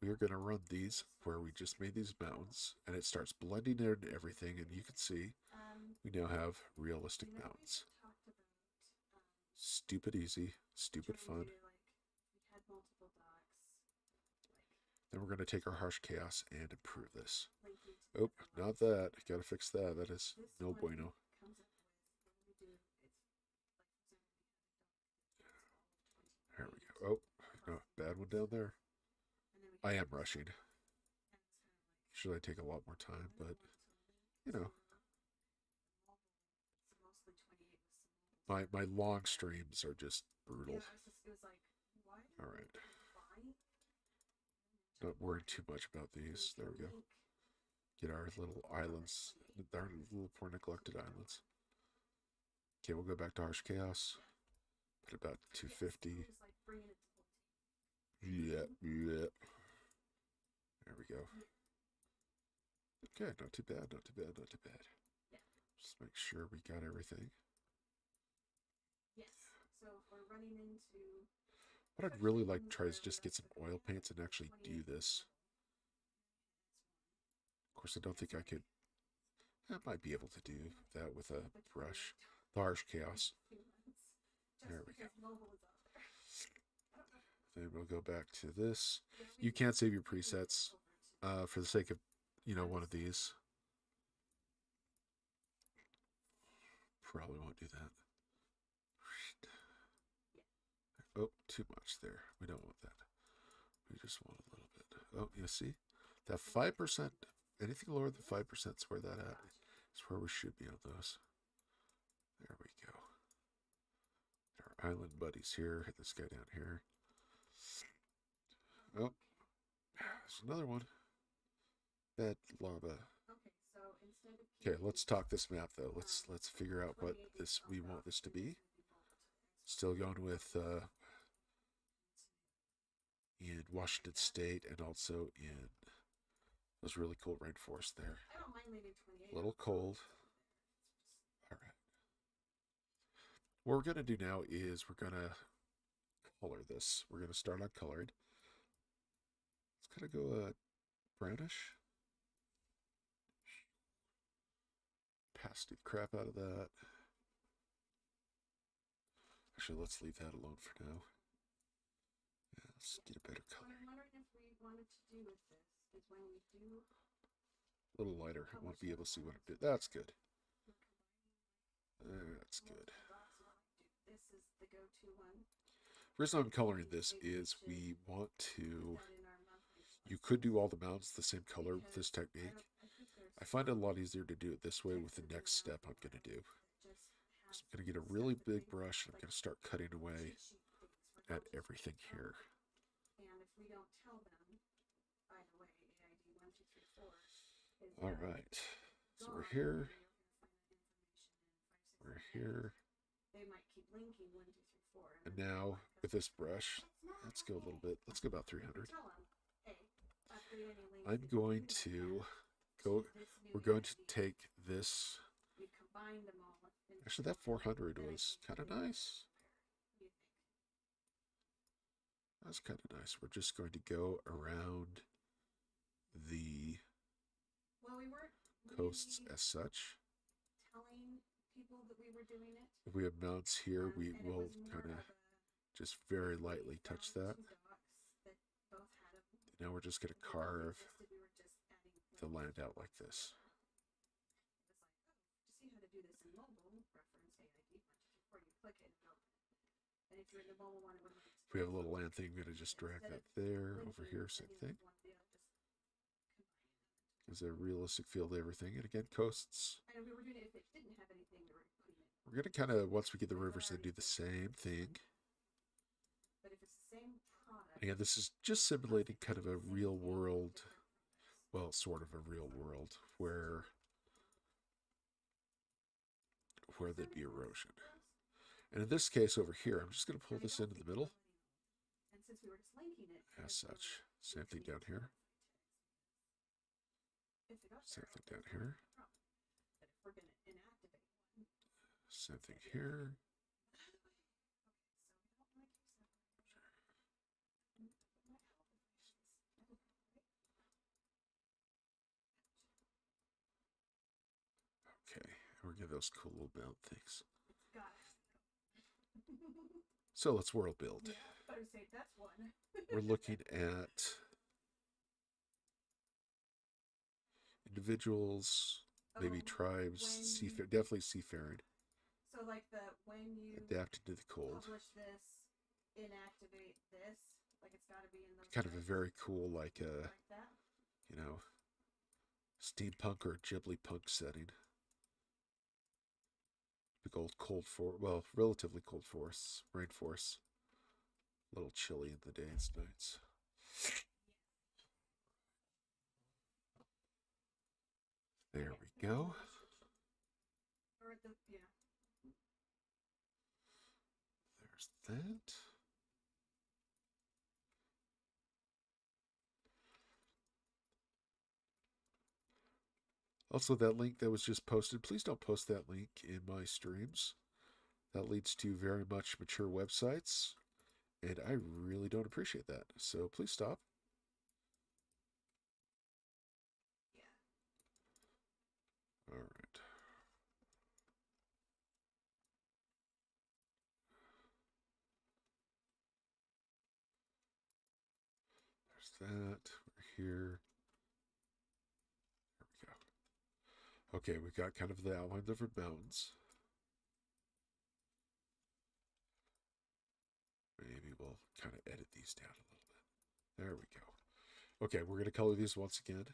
We are going to run these where we just made these mountains, and it starts blending into everything, and you can see we now have realistic mountains. Stupid easy, stupid fun. Then we're going to take our harsh chaos and improve this. Oh, not that. Got to fix that. That is no bueno. There we go. Oh, no, bad one down there. I am rushing. Should I take a lot more time, but my long streams are just brutal. All right. Not worrying too much about these. There we go. Get our little islands, our little poor neglected islands. Okay, we'll go back to harsh chaos. Put about 250. Yeah. There we go. Okay, not too bad, not too bad, not too bad. Just make sure we got everything. What I'd really like to try is just get some oil paints and actually do this. Of course, I don't think I could. I might be able to do that with a brush. The harsh chaos. There we go. Then we'll go back to this. You can't save your presets for the sake of, one of these. Probably won't do that. Oh, too much there. We don't want that. We just want a little bit. Oh, you see? That 5%, anything lower than 5% is where that at. Is where we should be on those. There we go. Our island buddies here. Hit this guy down here. Oh, there's another one. Bad lava. Okay, let's talk this map though. Let's figure out what we want this to be. Still going with in Washington State and also in those really cool rainforests there. A little cold. All right. What we're going to do now is we're going to color this. We're going to start on colored. Let's kind of go brownish. Pasty the crap out of that. Actually, let's leave that alone for now. Yeah, let's get a better color. What I'm wondering if we wanted to do with this is when we do... A little lighter. I want to be able to see what I'm doing. That's good. That's good. This is the go-to one. The reason I'm coloring this is we want to... You could do all the mountains the same color with this technique. I find it a lot easier to do it this way with the next step I'm going to do. So I'm going to get a really big brush and I'm going to start cutting away at everything here. And if we don't tell them, by the way, AID 1, 2, 3, 4. All right. So we're here. We're here. They might keep linking 1, 2, 3, 4. And now with this brush, let's go a little bit. Let's go about 300. I'm going to go. We're going to take this. Actually, that 400 was kind of nice. That's kind of nice. We're just going to go around the coasts as such. If we have mounts here, we will kind of just very lightly touch that. Now we're just going to carve the land out like this. If we have a little land thing, I'm going to just drag that there. Over here, same thing. Gives a realistic feel to everything. And again, coasts. We're going to kind of, once we get the rivers, then do the same thing. Again, this is just simulating kind of a real world, well, sort of a real world, where there'd be erosion. And in this case over here, I'm just going to pull this into the middle. As such. Same thing down here. Same thing down here. Same thing here. Okay, we're gonna get those cool little mount things. So let's world build. Yeah, better say that's one. We're looking at individuals, maybe tribes, definitely seafaring. So like when you adapted to the cold. Publish this, inactivate this, like it's got to be in those kind of a very cool, like that? You know, steampunk or Ghibli punk setting. Big old relatively cold forests, rainforests. A little chilly in the days and nights. There we go. There's that. Also, that link that was just posted, please don't post that link in my streams. That leads to very much mature websites, and I really don't appreciate that. So please stop. All right. There's that. We're here. There we go. Okay, we've got kind of the outlines of our mountains. Maybe we'll kind of edit these down a little bit. There we go. Okay, we're going to color these once again.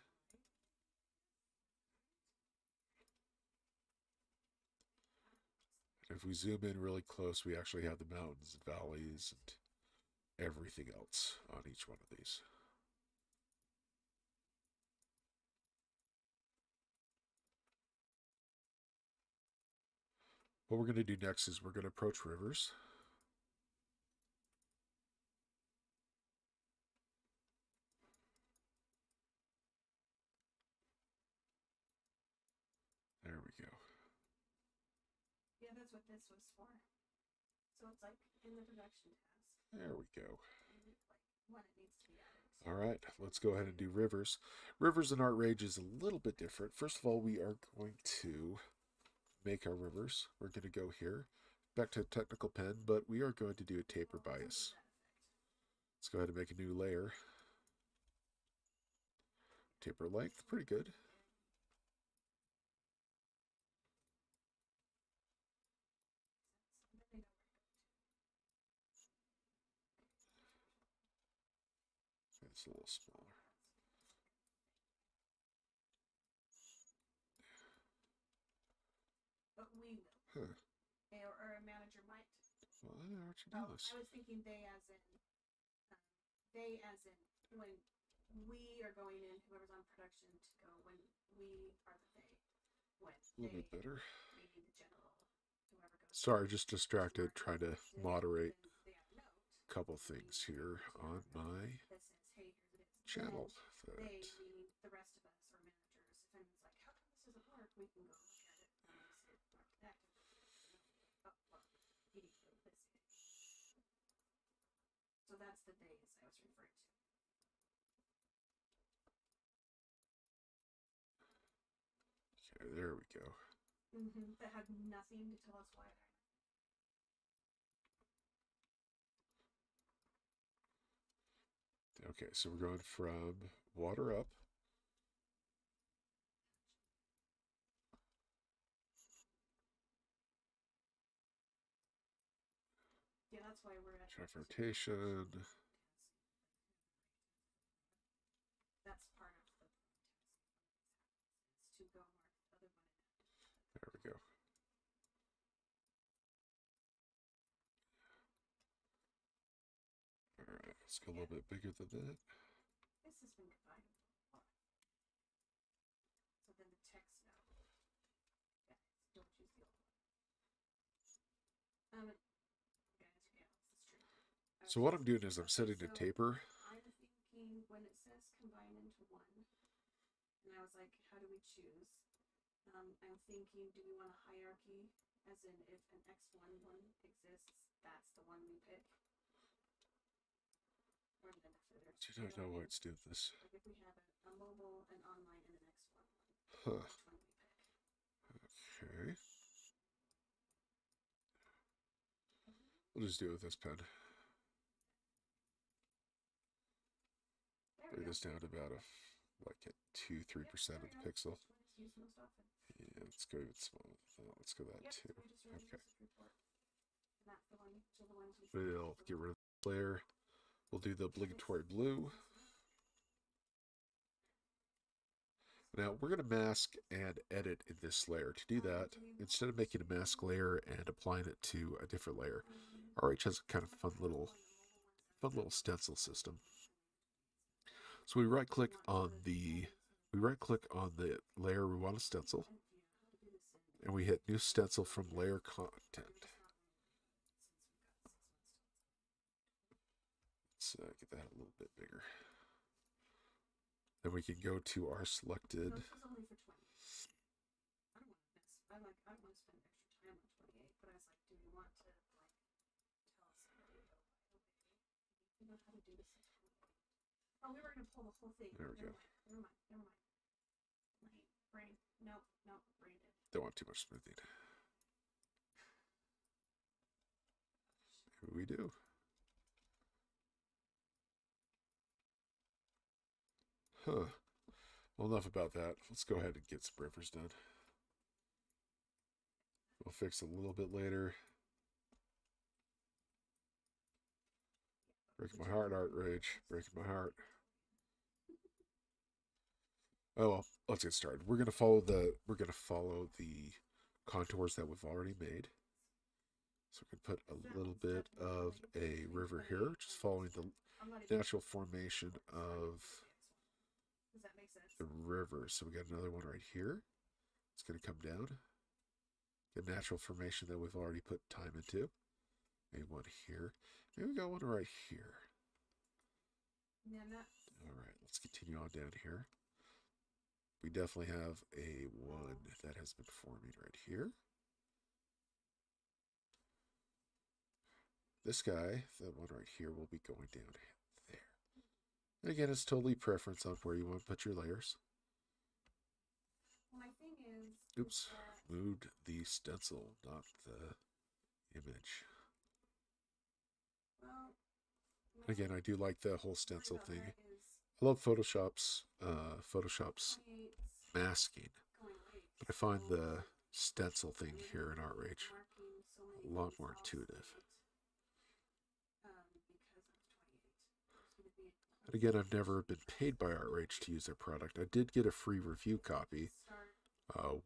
If we zoom in really close, we actually have the mountains and valleys and everything else on each one of these. What we're going to do next is we're going to approach rivers. There we go. Yeah, that's what this was for. So it's like in the production task. There we go. Like when it needs to be added. All right, let's go ahead and do rivers. Rivers in Art Rage is a little bit different. First of all, we are going to make our rivers. We're going to go here, back to technical pen, but we are going to do a taper bias. Let's go ahead and make a new layer. Taper length, pretty good. It's a little smaller. But we will. Huh. Or a manager might. Well, I don't know what you do this. I was thinking they as in when we are going in, whoever's on production to go when we are the they. When A little bit better. We need the general, whoever goes. Sorry, just distracted trying to moderate a couple things here on my channel. They, meaning the rest of us or managers. If anyone's like, how come this doesn't work? We can go look at it and see if it's not connected. Oh, well, you need to go this. So that's the days I was referring to. Okay, there we go. That had nothing to tell us why they're. Okay, so we're going from water up. Yeah, that's why we're at Drive rotation. That's part of the test. It's to go mark the other one. There we go. All right, let's go a little bit bigger than that. This has been combined with water. So then the text now. Yeah, don't choose the old one. Yeah, this is true. So what I'm doing is I'm setting a taper. I'm thinking when it says combine into one, and I was like, how do we choose? I'm thinking, do we want a hierarchy? As in, if an X1 one exists, that's the one we pick. Or then further. I don't know why it's doing this. Like if we have a mobile, an online, and an X1 one, huh. Which one we pick? Okay. We'll just do it with this pen. Bring this down to about like at 2-3% of the pixel. Yeah, let's go even smaller. Let's go that too. Okay. We'll get rid of the layer. We'll do the obligatory blue. Now we're going to mask and edit in this layer. To do that, instead of making a mask layer and applying it to a different layer, RH has a kind of fun little stencil system. So we right click on the layer we want to stencil, and we hit new stencil from layer content. Let's get that a little bit bigger. Then we can go to our selected. This is only for 20. I don't want to spend extra time on 28, but I was like, do we want to tell somebody you know how to do this? Oh, we were gonna pull the whole thing. There we go. Never mind. Brain. Nope, brain dead. Don't want too much smoothing. Maybe we do. Huh. Well, enough about that. Let's go ahead and get some rivers done. We'll fix it a little bit later. Breaking my heart, Art Rage. Breaking my heart. Oh well, let's get started. We're gonna follow the contours that we've already made. So we can put a little bit of a river here, just following the natural formation of Does that make sense? the river. So we got another one right here. It's gonna come down. The natural formation that we've already put time into. Maybe one here. Maybe we got one right here. Yeah, not. All right, let's continue on down here. We definitely have a one that has been forming right here. This guy, that one right here, will be going down there. And again, it's totally preference on where you want to put your layers. My thing is. Oops, moved the stencil, not the image. Well. Again, I do like the whole stencil thing. I love Photoshop's masking, but I find the stencil thing here in Outrage a lot more intuitive. And again, I've never been paid by Outrage to use their product. I did get a free review copy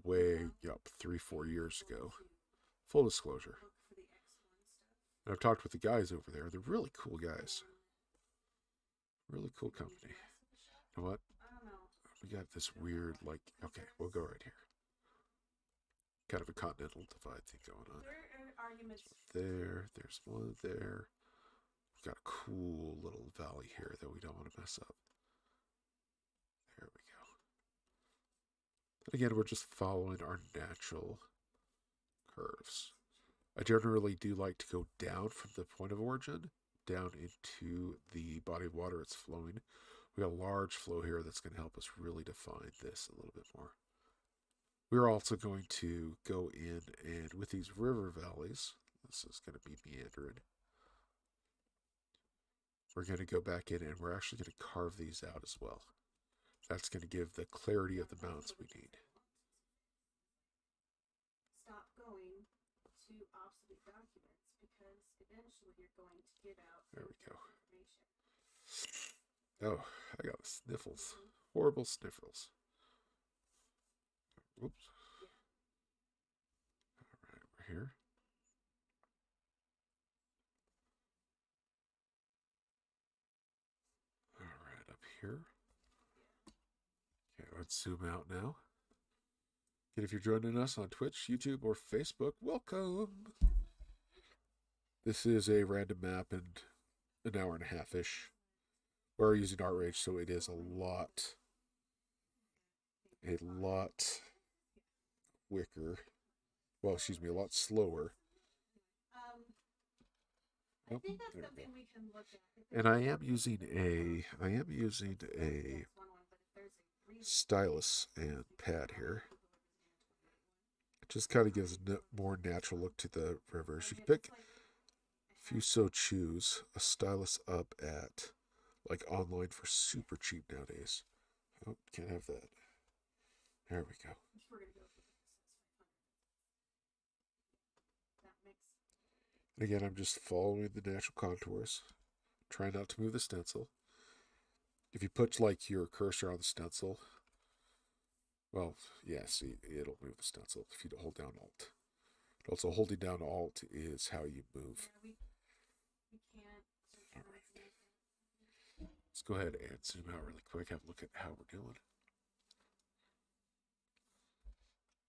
way up 3-4 years ago. Full disclosure. And I've talked with the guys over there. They're really cool guys. Really cool company. You know what? We got this weird, like, okay, we'll go right here. Kind of a continental divide thing going on. There's one there. We've got a cool little valley here that we don't want to mess up. There we go. And again, we're just following our natural curves. I generally do like to go down from the point of origin, down into the body of water it's flowing. We got a large flow here that's going to help us really define this a little bit more. We're also going to go in and with these river valleys, this is going to be meandering. We're going to go back in and we're actually going to carve these out as well. That's going to give the clarity of the mountains we need. Stop going to obsolete documents because eventually you're going to give out there we go. Information. Oh, I got sniffles. Horrible sniffles. Oops. Yeah. All right, we're here. All right, up here. Okay, let's zoom out now. And if you're joining us on Twitch, YouTube, or Facebook, welcome. This is a random map in an hour and a half-ish. We're using Outrage, so it is a lot quicker. Well, excuse me, a lot slower. I think that's something we can look at. And I am using a stylus and pad here. It just kind of gives a more natural look to the rivers. You can pick, if you so choose, a stylus up at like online for super cheap nowadays. Oh, can't have that. There we go. And again, I'm just following the natural contours. Try not to move the stencil. If you put like your cursor on the stencil, well, yeah, see, it'll move the stencil if you hold down Alt. Also, holding down Alt is how you move. All right. Let's go ahead and zoom out really quick. Have a look at how we're doing.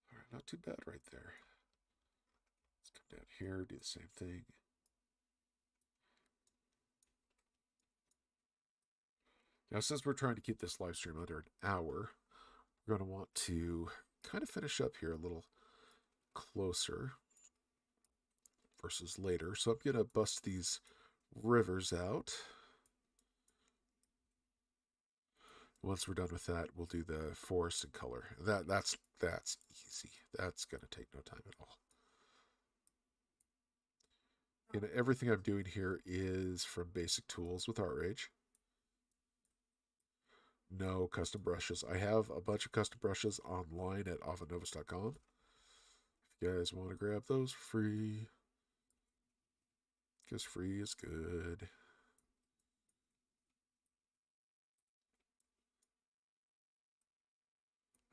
All right, not too bad right there. Let's come down here, do the same thing. Now, since we're trying to keep this live stream under an hour, we're going to want to kind of finish up here a little closer versus later. So I'm going to bust these rivers out. Once we're done with that, we'll do the forest and color. That's easy. That's going to take no time at all. And everything I'm doing here is from basic tools with Outrage. No custom brushes. I have a bunch of custom brushes online at avanovus.com. If you guys want to grab those free, because free is good.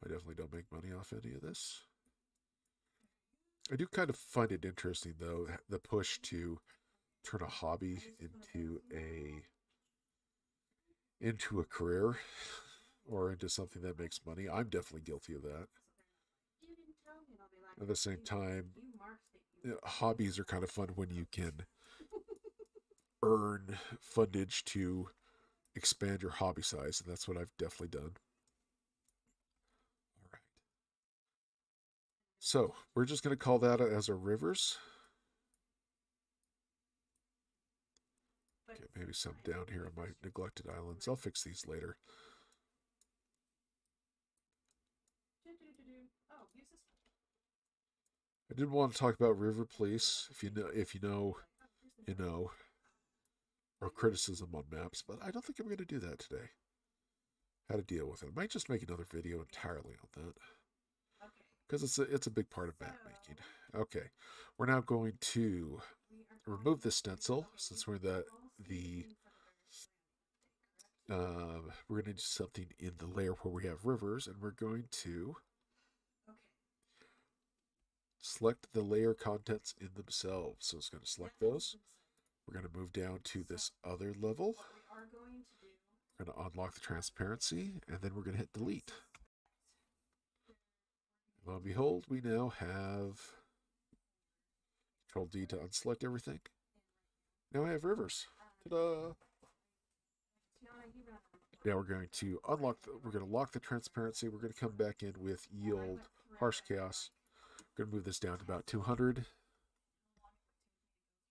I definitely don't make money off any of this. I do kind of find it interesting, though, the push to turn a hobby into a career or into something that makes money. I'm definitely guilty of that. At the same time, hobbies are kind of fun when you can earn fundage to expand your hobby size, and that's what I've definitely done. All right. So we're just going to call that as our rivers. Okay, maybe some down here on my neglected islands. I'll fix these later. I did want to talk about river police. If you know, you know, or criticism on maps, but I don't think I'm going to do that today. How to deal with it. I might just make another video entirely on that. Because it's a big part of map making. Okay, we're now going to remove this stencil since we're we're going to do something in the layer where we have rivers, and we're going to select the layer contents in themselves. So it's going to select those. We're going to move down to this other level. We're going to unlock the transparency, and then we're going to hit delete. Lo and behold, we now have Control D to unselect everything. Now I have rivers. Ta-da! Now we're going to lock the transparency. We're going to come back in with yield harsh chaos. We're going to move this down to about 200.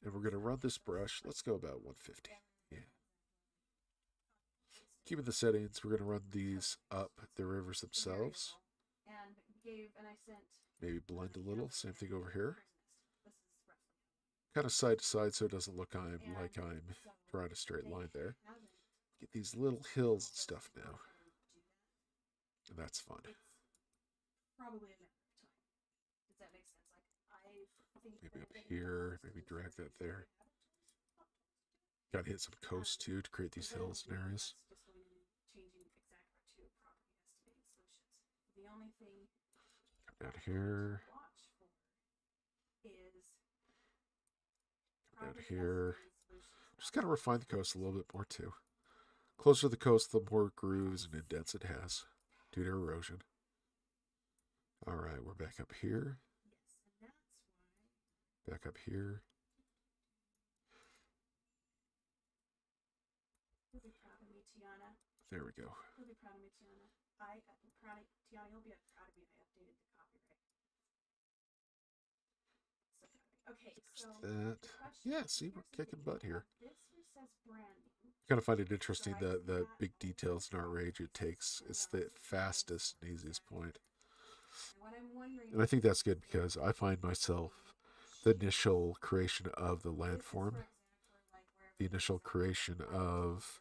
And we're going to run this brush. Let's go about 150. Yeah. Keeping the settings, we're going to run these up the rivers themselves. Maybe blend a little. Same thing over here. Kind of side to side so it doesn't look like I'm drawing a straight line there. Get these little hills and stuff now. And that's fun. Maybe up here, maybe drag that there. Gotta hit some coast too to create these hills and areas. Come down here. Come down here. Just gotta refine the coast a little bit more too. Closer to the coast, the more grooves and indents it has due to erosion. All right, we're back up here. Back up here. There we go. Really proud of me, Tiana. Tiana, you'll be proud of me. I updated the copyright. Okay, so that. Yeah, see, we're kicking butt here. I kind of find it interesting the big details in our rage it takes. It's the fastest and easiest point. And I think that's good because I find myself the initial creation of the landform, the initial creation of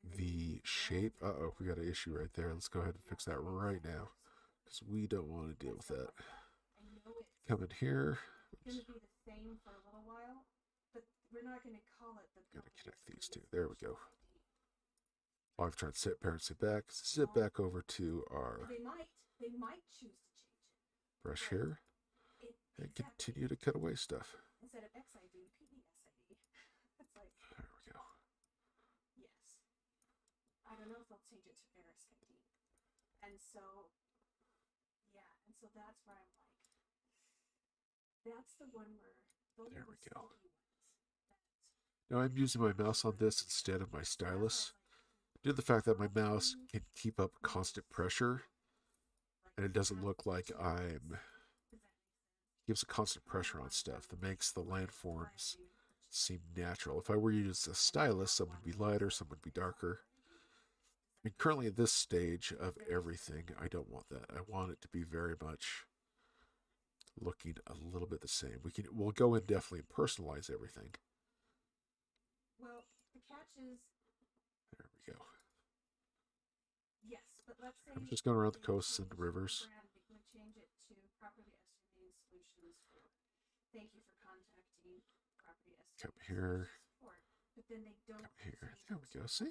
the shape. Uh-oh, we got an issue right there. Let's go ahead and fix that right now because we don't want to deal with that. Come in here. Oops. Gotta connect these two. There we go. I've tried set parent, sit back. Sit back over to our brush here and continue to cut away stuff. Instead of XID, PESID. There we go. Yes. I don't know if they'll change it to VeriSID. And so, yeah, and so that's where I'm like, that's the one where there we go. Now I'm using my mouse on this instead of my stylus. Due to the fact that my mouse can keep up constant pressure and it doesn't look like gives a constant pressure on stuff that makes the landforms seem natural. If I were to use a stylus, some would be lighter, some would be darker. And currently at this stage of everything, I don't want that. I want it to be very much looking a little bit the same. We'll go in definitely and personalize everything. Well, the catch is there we go. Yes, but let's say I'm just going around the coasts and the rivers. Change it to property estimating solutions for thank you for contacting property estimating come here. But then they don't come here. There we go. See?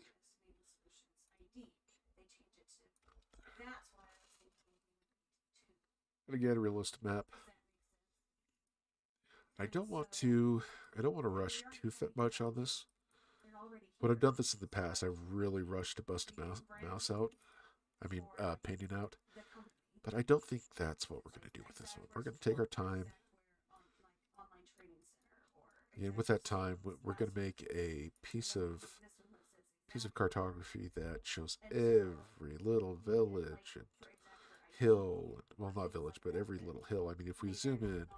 They change it to that's why I And again, a realistic map. Does that make sense? I And don't want so to. I don't want to yeah, rush they already too break much down. on this. They're already When I've here. done this in the past, But I've really rushed to bust we a can mouse brand out. I mean, for painting out. the company, But I don't think that's what we're like going to do with this one. exact We're going versus to take our for time. exact where on like online training center or And exact with that versus time, we're going last to week. make a And then this one that says piece of exact where. cartography that shows And so every little we can like village and for exact where ID hill. Well, or not things village, like but that every that little hill. I mean, if we may zoom very well in, not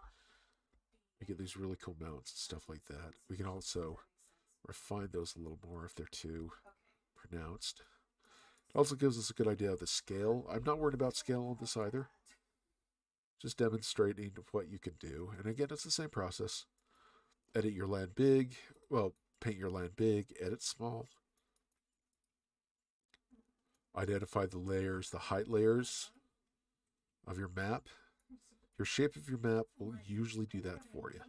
we be get these really cool mountains and stuff like that. We can also refine those a little more if they're too pronounced. It also gives us a good idea of the scale. I'm not worried about scale on this either. Just demonstrating what you can do. And again, it's the same process. Edit your land big. Well, paint your land big, edit small. Identify the layers, the height layers of your map. Your shape of your map will usually do that for you.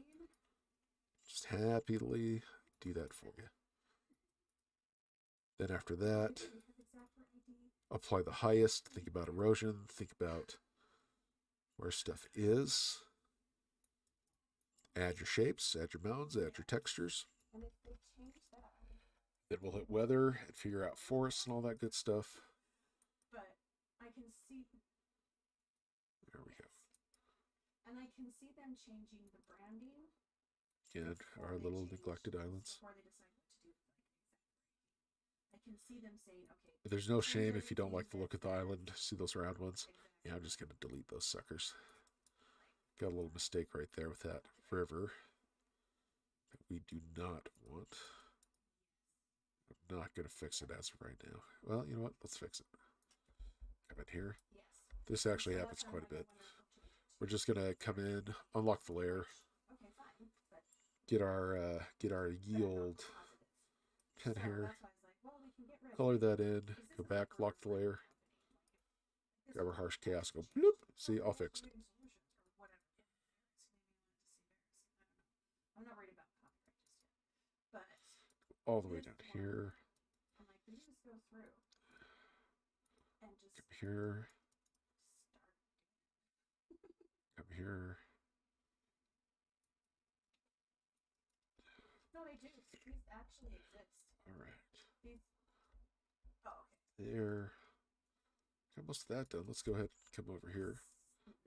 Just happily do that for you. Then after that, apply the highest. Think about erosion. Think about where stuff is. Add your shapes, add your mountains, add your textures. And if they change that, Then we'll hit weather and figure out forests and all that good stuff. but I can see. There we go. And I can see them changing the branding. Again, our little neglected islands. Before they decide what to do with I can see them saying, okay. There's no shame if you don't like the look of the island. See those round ones? Yeah, I'm just going to delete those suckers. Got a little mistake right there with that river that we do not want. I'm not going to fix it as of right now. Well, you know what? Let's fix it. Come in here. This actually happens quite a bit. We're just going to come in, unlock the layer, get our yield pen here, color that in, go back, lock the layer, grab our harsh chaos, go bloop. See, all fixed. I'm not worried about copyright just yet. But all the way down here. I'm like, we just go through and just come here. Come here. No, they do. These actually exist. All right. These. Oh, okay. There. Got most of that done. Let's go ahead and come over here.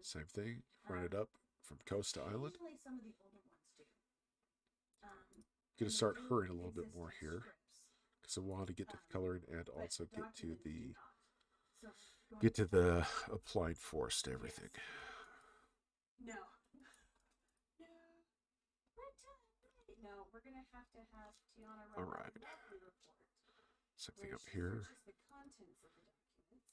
Same thing. Run it up from coast to island. Usually some of the older ones do. Going to start hurrying a little bit more here because I want to get to the coloring and also get to the applied force to everything. No. No, we're gonna have to have Tiana run a lovely report. Something up here. The contents of the documents.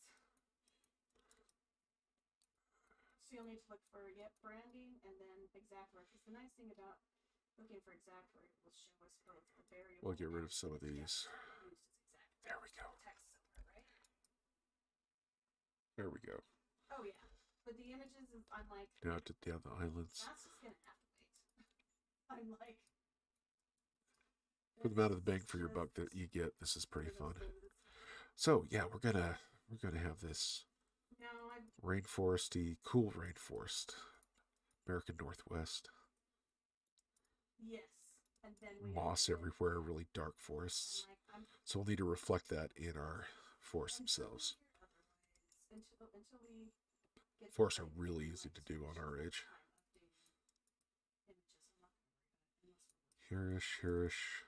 So you'll need to look for branding and then exact word. Because the nice thing about looking for exact word will show us both the variable. We'll get rid of some of these. There we go. Text somewhere, right? There we go. Oh yeah, but the images is I'm like. Now to the other islands. That's just gonna have to wait. I'm like. For the amount of the bang for your buck that you get, this is pretty fun. So yeah, we're gonna have this rainforesty, cool rainforest, American Northwest. Yes, and then moss everywhere, really dark forests. So we'll need to reflect that in our forests themselves. Forests are really easy to do on our age. Hereish.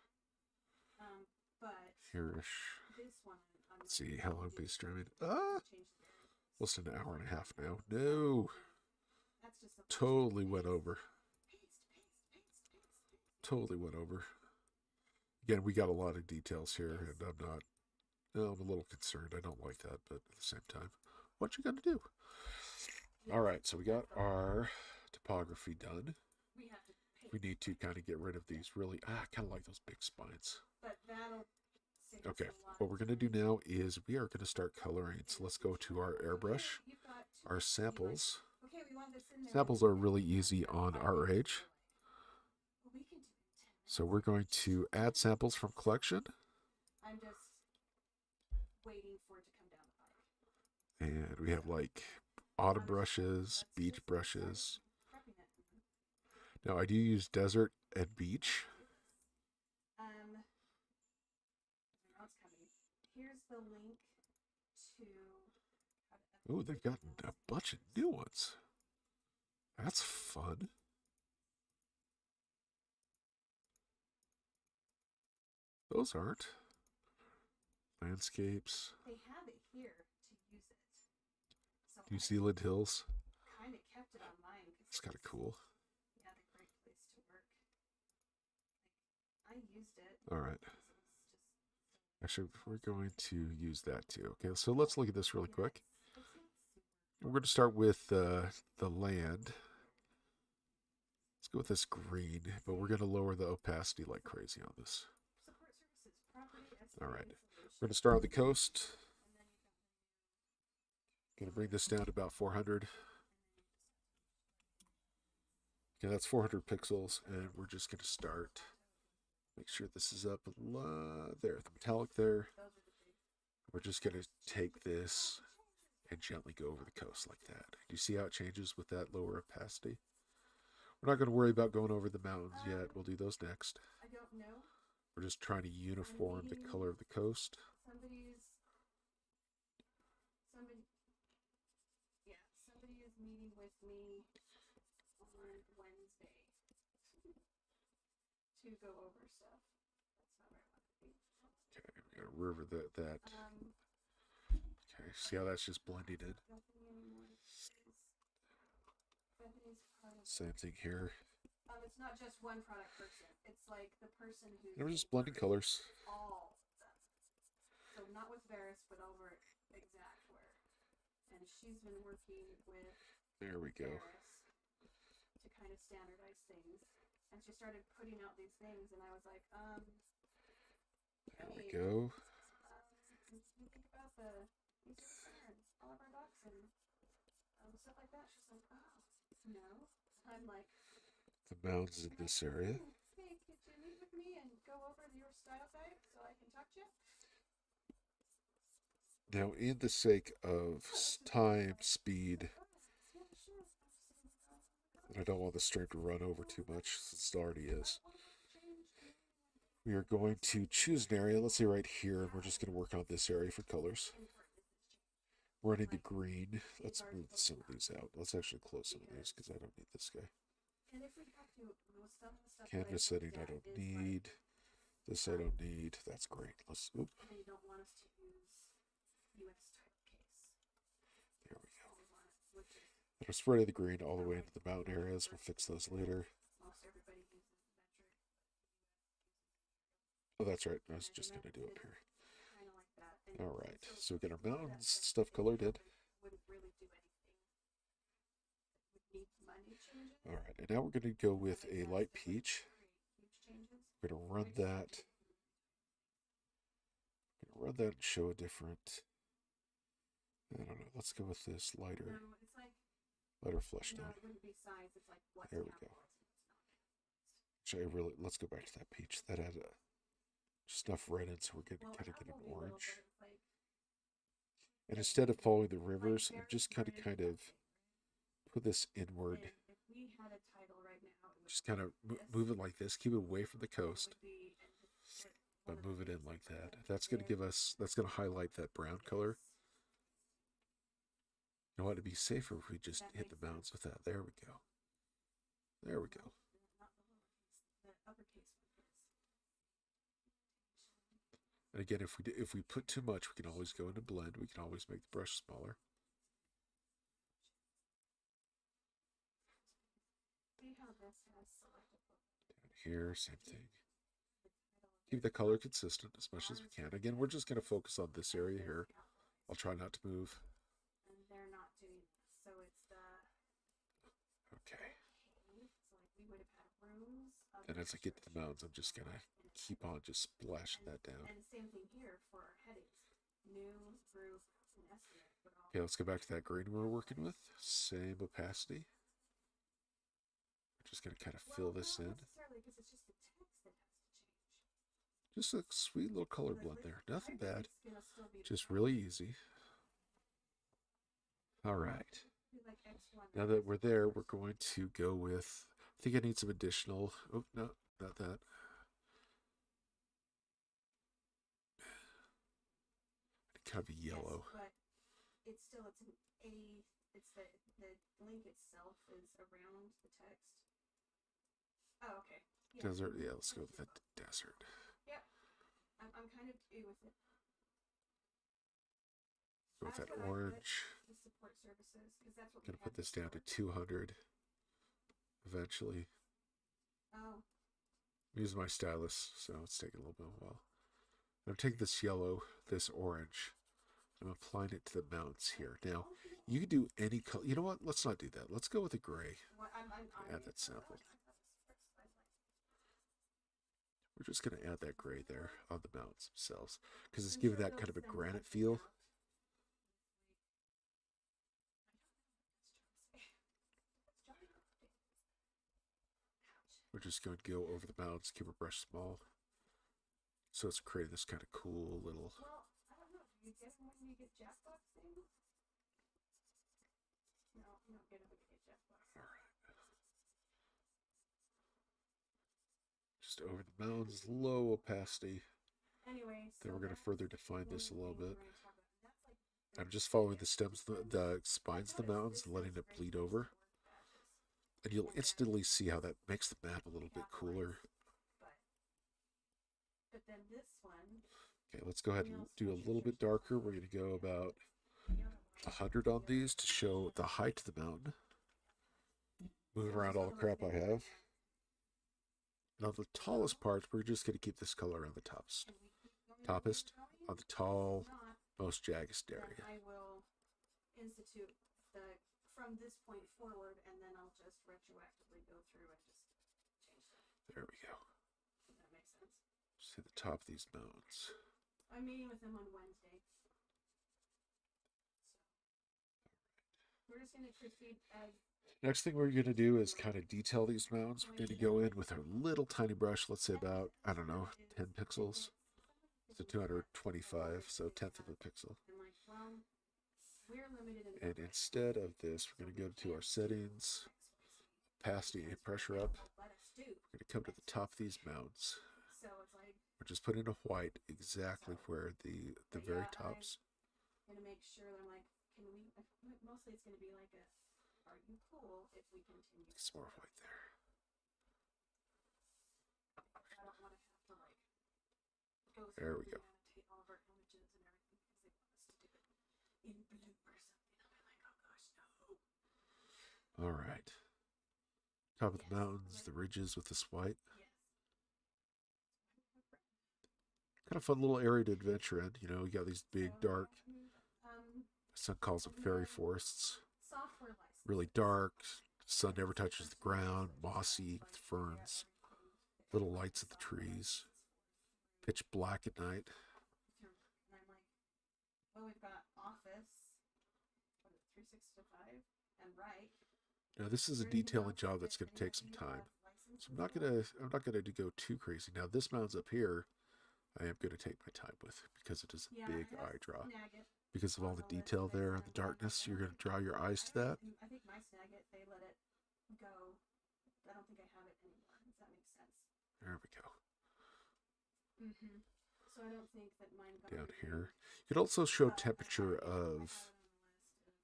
Let's see how long be streaming. Less than an hour and a half now. No. Totally went over. Again, we got a lot of details here, and I'm a little concerned. I don't like that, but at the same time, what you gonna do? All right, so we got our topography done. We need to kind of get rid of these really, I kind of like those big spines. Okay, what we're going to do now is we are going to start coloring. So let's go to our airbrush, our samples. Samples are really easy on our age. So we're going to add samples from collection. I'm just waiting for it to come down the pike. And we have like autumn Oh, there's brushes, that's beach just brushes. prepping it. Now, I do use desert and beach. Um, now it's coming. Here's the link to how to Oh, edit they've the gotten a pixels. bunch of new ones. That's fun. Those aren't. Landscapes. They have it here to use it. So New I Zealand hills. kind of kept it on mine because It's kind of cool. yeah, the great place to work. Like, I used it All right. because it was just Actually, we're going to use that too. Okay, so let's look at this really yeah, quick. it's not super. We're going to start with the land. Let's go with this green, but we're going to lower the opacity like crazy on this. Support services, property All estimating right. We're solution. going to start on the coast. And then you got Going to bring this down to about 400. Okay, that's 400 pixels, and we're just going to start. Make sure this is up there, the metallic there. those are the big. We're just going to take this and gently go over the coast like that. Do you see how it changes with that lower opacity? We're not going to worry about going over the mountains yet. We'll do those next. I don't know. We're just trying to uniform the color of the coast. Somebody somebody is meeting with me on Wednesday to go over stuff. That's not where I want to be. Okay, we're going to river that. Um, Okay, see how that's just blending in? Bethany anymore. Bethany's part of Same it. thing here. It's not just one product person. It's like the person who's And we're just blending colors. all of them. So not with Varus, but over at Exactware. And she's been working with There we go. Varus to kind of standardize things. And she started putting out these things, and I was like, There we go. you think about the user and all of our docs and stuff like that. She's like, oh, no. I'm like, The mounds in this area. hey, could you meet with me and go over your style type so I can talk to you? Now, in the sake of time, speed, and I don't want the stream to run over too much since it already is, we are going to choose an area. Let's say right here, and we're just going to work on this area for colors. We're running the green. Let's move some of these out. Let's actually close some of these because I don't need this guy. And if we have to, stuff Canvas setting I don't need. This I don't need. That's great. Let's, oop. And you don't want us to use US title case. There we go. And we're spreading the green all the way into the mountain areas. We'll fix those later. Most everybody uses metric. Oh, that's right. I was just going to do it here. Kind of like that. All right. So we get our mountains stuff colored in. Wouldn't really do anything. Would need money changes. All right. And now we're going to go with a light peach. We're going to run that. And show a different. I don't know. Let's go with this lighter. No, it's like, lighter flesh tone. It wouldn't be size. It's like what's There we go. Actually, let's go back to that peach. That had just enough red in, so we're going to kind of get an orange. And instead of following the rivers, I'm just kind of put this inward. If we had a title right now, just kind of move it like this. Keep it away from the coast, but move it in like that. That's going to give us. That's going to highlight that brown color. You know what? It'd be safer if we just hit the mountains with that. There we go. There we go. And again, if we put too much, we can always go into blend. We can always make the brush smaller. Down here, same thing. Keep the color consistent as much as we can. Again, we're just going to focus on this area here. I'll try not to move. And they're not doing this, so it's the. Okay. So like we would have had rooms. And as I get to the mountains, I'm just going to keep on just splashing that down. And same thing here for our headings. New, group, and estimate. Okay, let's go back to that green we were working with. Same opacity. We're just going to kind of fill this in. Necessarily, because it's just the text that has to change. Just a sweet little color blend there. Nothing bad. Just really easy. All right. X1. Now that we're there, we're going to go with, I think I need some additional, oh, no, not that. Kind of yellow. Yes, but it's still, it's an A, it's the link itself is around the text. Oh, okay. Yeah. Desert, yeah, let's go with the desert. Yep. I'm kind of A with it. Go with that orange. The support services, because that's what I'm going to put this down to 200 eventually. Oh. I'm using my stylus, so it's taking a little bit of a while. I'm taking this yellow, this orange. I'm applying it to the mountains here. Now, you can do any color. You know what? Let's not do that. Let's go with the gray. Add that sample. We're just going to add that gray there on the mountains themselves because it's giving that kind of a granite feel. We're just going to go over the mountains, keep our brush small. So it's creating this kind of cool little... Well, I don't know. Do you get them when you get Jackbox things? No, you don't get them when you get Jackbox. Alright. Just over the mountains, low opacity. Anyway, then we're going to further define this a little bit. I'm just following the stems, the spines of the mountains and letting it bleed over. And you'll instantly see how that makes the map a little bit cooler. But then this one. Okay, let's go ahead and do a little bit darker. We're going to go about 100 on these to show the height of the mountain. Move around all the crap I have. Now the tallest parts, we're just going to keep this color on the toppest on the tall, most jagged area. I will institute from this point forward, and then I'll just retroactively go through and just change it. There we go. Does that make sense? See the top of these mountains. I'm meeting with them on Wednesday. So we're just going to proceed as... Next thing we're going to do is kind of detail these mountains. We're going to go in with our little tiny brush, let's say about, I don't know, 10 pixels. So 225, so 1/10 of a pixel. And instead of this, we're going to go to our settings, opacity and pressure up. We're going to come to the top of these mountains. We're just putting a white exactly where the very tops. I'm going to make sure that I'm like, can we, mostly it's going to be like a, are you cool if we continue? Some more white there. I don't want to have to like go there through we go. and annotate all of our images and everything because they want us to do it in blue or something. I'll be like, oh gosh, no. All right. Top of the mountains, the ridges with this white. Kind of fun little area to adventure in. You know, you got these big, dark, my son calls them fairy forests. Really dark, sun never touches the ground, mossy with ferns, little lights at the trees, pitch black at night. And I'm like, well, we've got Office, 365, and Right. Now this is a detailing job that's going to take some time, so I'm not gonna go too crazy. Now this mountain's up here. I am going to take my time with because it is a big eye draw. Because of all the detail there and the darkness, you're going to draw your eyes to that. I think my Snagit, they let it go. I don't think I have it anymore. Does that make sense? There we go. So I don't think that mine got down here. You could also show temperature of.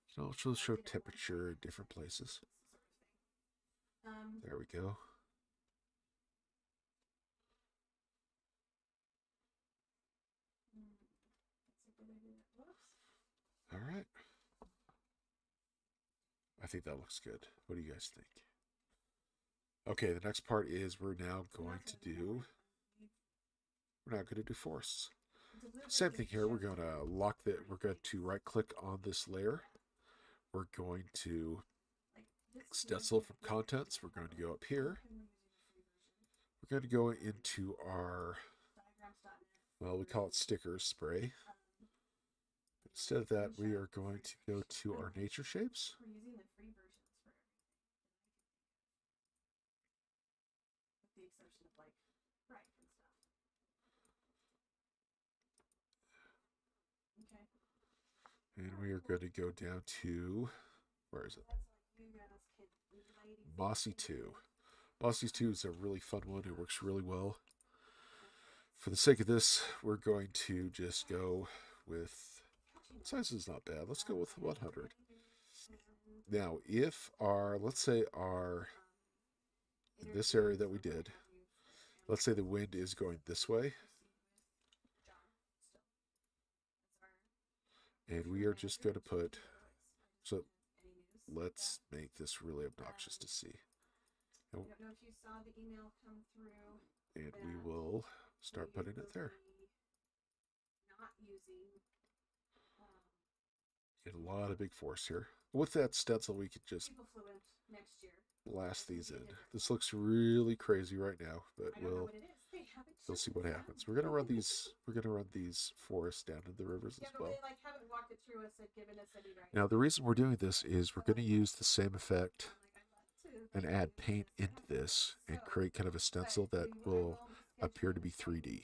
You can also show temperature in different places. There we go. All right. I think that looks good. What do you guys think? Okay, the next part is we're now going to do forests. Same thing here. We're going to lock that. We're going to right click on this layer. We're going to stencil from contents. We're going to go up here. We're going to go into our, well, we call it stickers spray. Instead of that, we are going to go to our nature shapes. We're using the free versions for everything. With the exception of like Bright and stuff. Okay. And we are going to go down to Where is it? That's like you guys can ladies Mossy 2. Mossy 2 is a really fun one. It works really well. For the sake of this, we're going to just go with, size is not bad. Let's go with 100. Now, if our, let's say our, in this area that we did, let's say the wind is going this way, and we are just going to put, so let's make this really obnoxious to see. I don't know if you saw the email come through. And we will start putting it there. Not using. Get a lot of big force here. With that stencil, we could just next year. blast these in. This looks really crazy right now, but we'll see what happens. We're gonna run these. We're gonna run these forests down into the rivers as well. They haven't walked it through us and given us any right. Now the reason we're doing this is we're gonna use the same effect and add paint into this and create kind of a stencil that will appear to be 3D.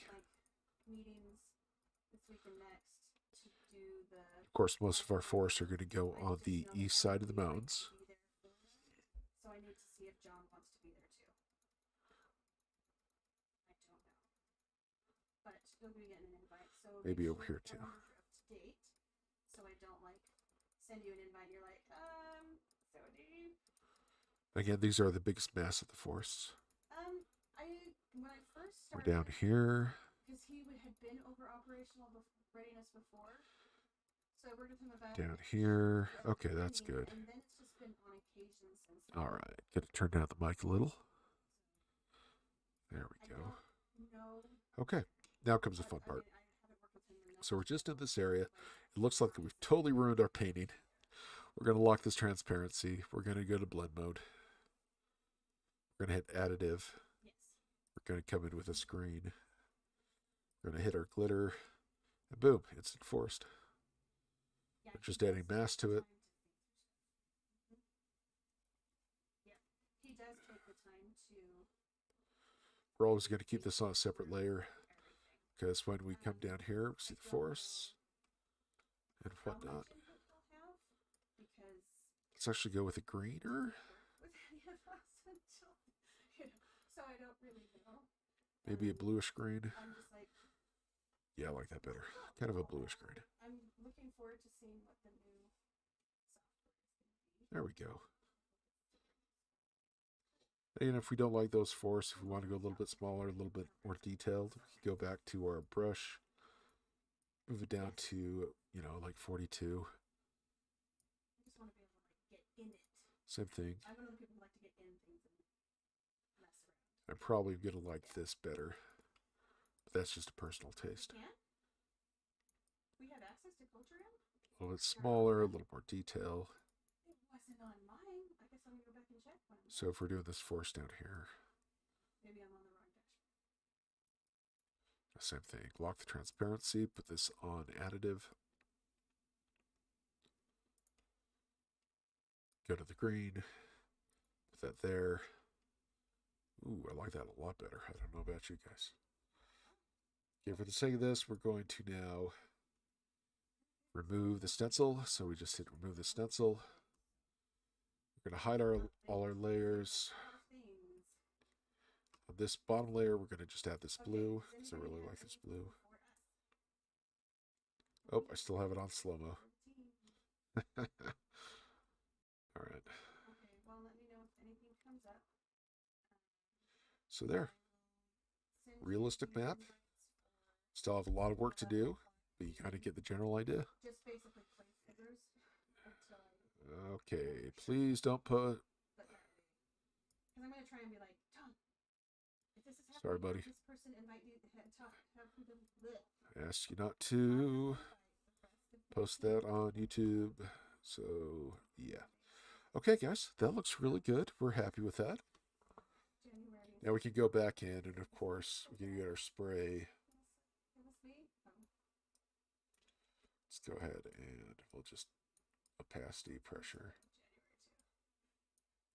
Of course, most of our forests are going to go on the east side of the mountains. So I need to see if John wants to be there too. I don't know. But he'll be getting an invite. So maybe over here too. So I don't send you an invite and you're like, so deep. Again, these are the biggest mass of the forests. When I first started, we're down here. Because he had been over operational readiness before. So I worked with him about down here. Okay, that's good. And then it's just been on occasion since. All right, gotta turn down the mic a little. There we go. Okay, now comes the fun part. So we're just in this area. It looks like we've totally ruined our painting. We're gonna lock this transparency. We're gonna go to blend mode. We're gonna hit additive. Yes. We're gonna come in with a screen. We're gonna hit our glitter, and boom, instant forest. We're just adding mass to it. Yeah, he does take the time to. We're always going to keep this on a separate layer because when we come down here, we see the forests and whatnot. Let's actually go with a greener. So I don't really know. Maybe a bluish green. I'm just like. Yeah, I like that better. Kind of a bluish green. I'm looking forward to seeing what the new software is going to be. There we go. And if we don't like those forests, if we want to go a little bit smaller, a little bit more detailed, we can go back to our brush, move it down to, like 42. I just want to be able to get in it. Same thing. I'm one of the people who like to get in things and mess around. I'm probably going to like this better. But that's just a personal taste. We have access to culture in? A little bit smaller, a little more detail. It wasn't on mine. I guess I'm going to go back and check one. So if we're doing this force down here. Maybe I'm on the wrong dashboard. Same thing. Lock the transparency. Put this on additive. Go to the green. Put that there. Ooh, I like that a lot better. I don't know about you guys. Okay, for the sake of this, we're going to now remove the stencil. So we just hit remove the stencil. We're going to hide all our layers. On this bottom layer, we're going to just add this blue because I really like this blue. Oh, I still have it on slow-mo. All right. Okay, well, let me know if anything comes up. So there. Realistic map. Still have a lot of work to do, but you kind of get the general idea. Just basically play figures. Okay, please don't put. Because I'm going to try and be like, Tom, if this is happening, sorry, buddy. This person invite you to talk. I asked you not to post that on YouTube. So, yeah. Okay, guys, that looks really good. We're happy with that. Now we can go back in, and of course, we can get our spray. Let's go ahead and we'll just opacity pressure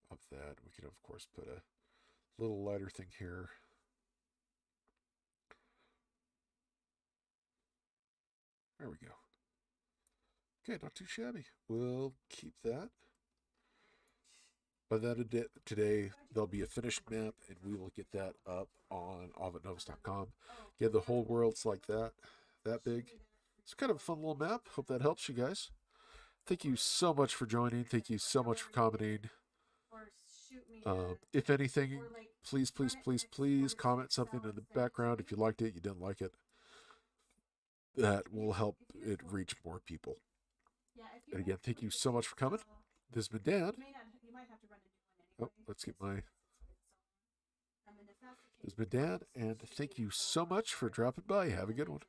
up that. We can, of course, put a little lighter thing here. There we go. Okay, not too shabby. We'll keep that. By the end of today, there'll be a finished map, and we will get that up on ovidnovus.com. Again, the whole world's like that big. It's kind of a fun little map. Hope that helps you guys. Thank you so much for joining. Thank you so much for commenting. If anything, please comment something in the background if you liked it, you didn't like it. That will help it reach more people. And again, thank you so much for coming. This has been Dan. Oh, let's get my. This has been Dan, and thank you so much for dropping by. Have a good one.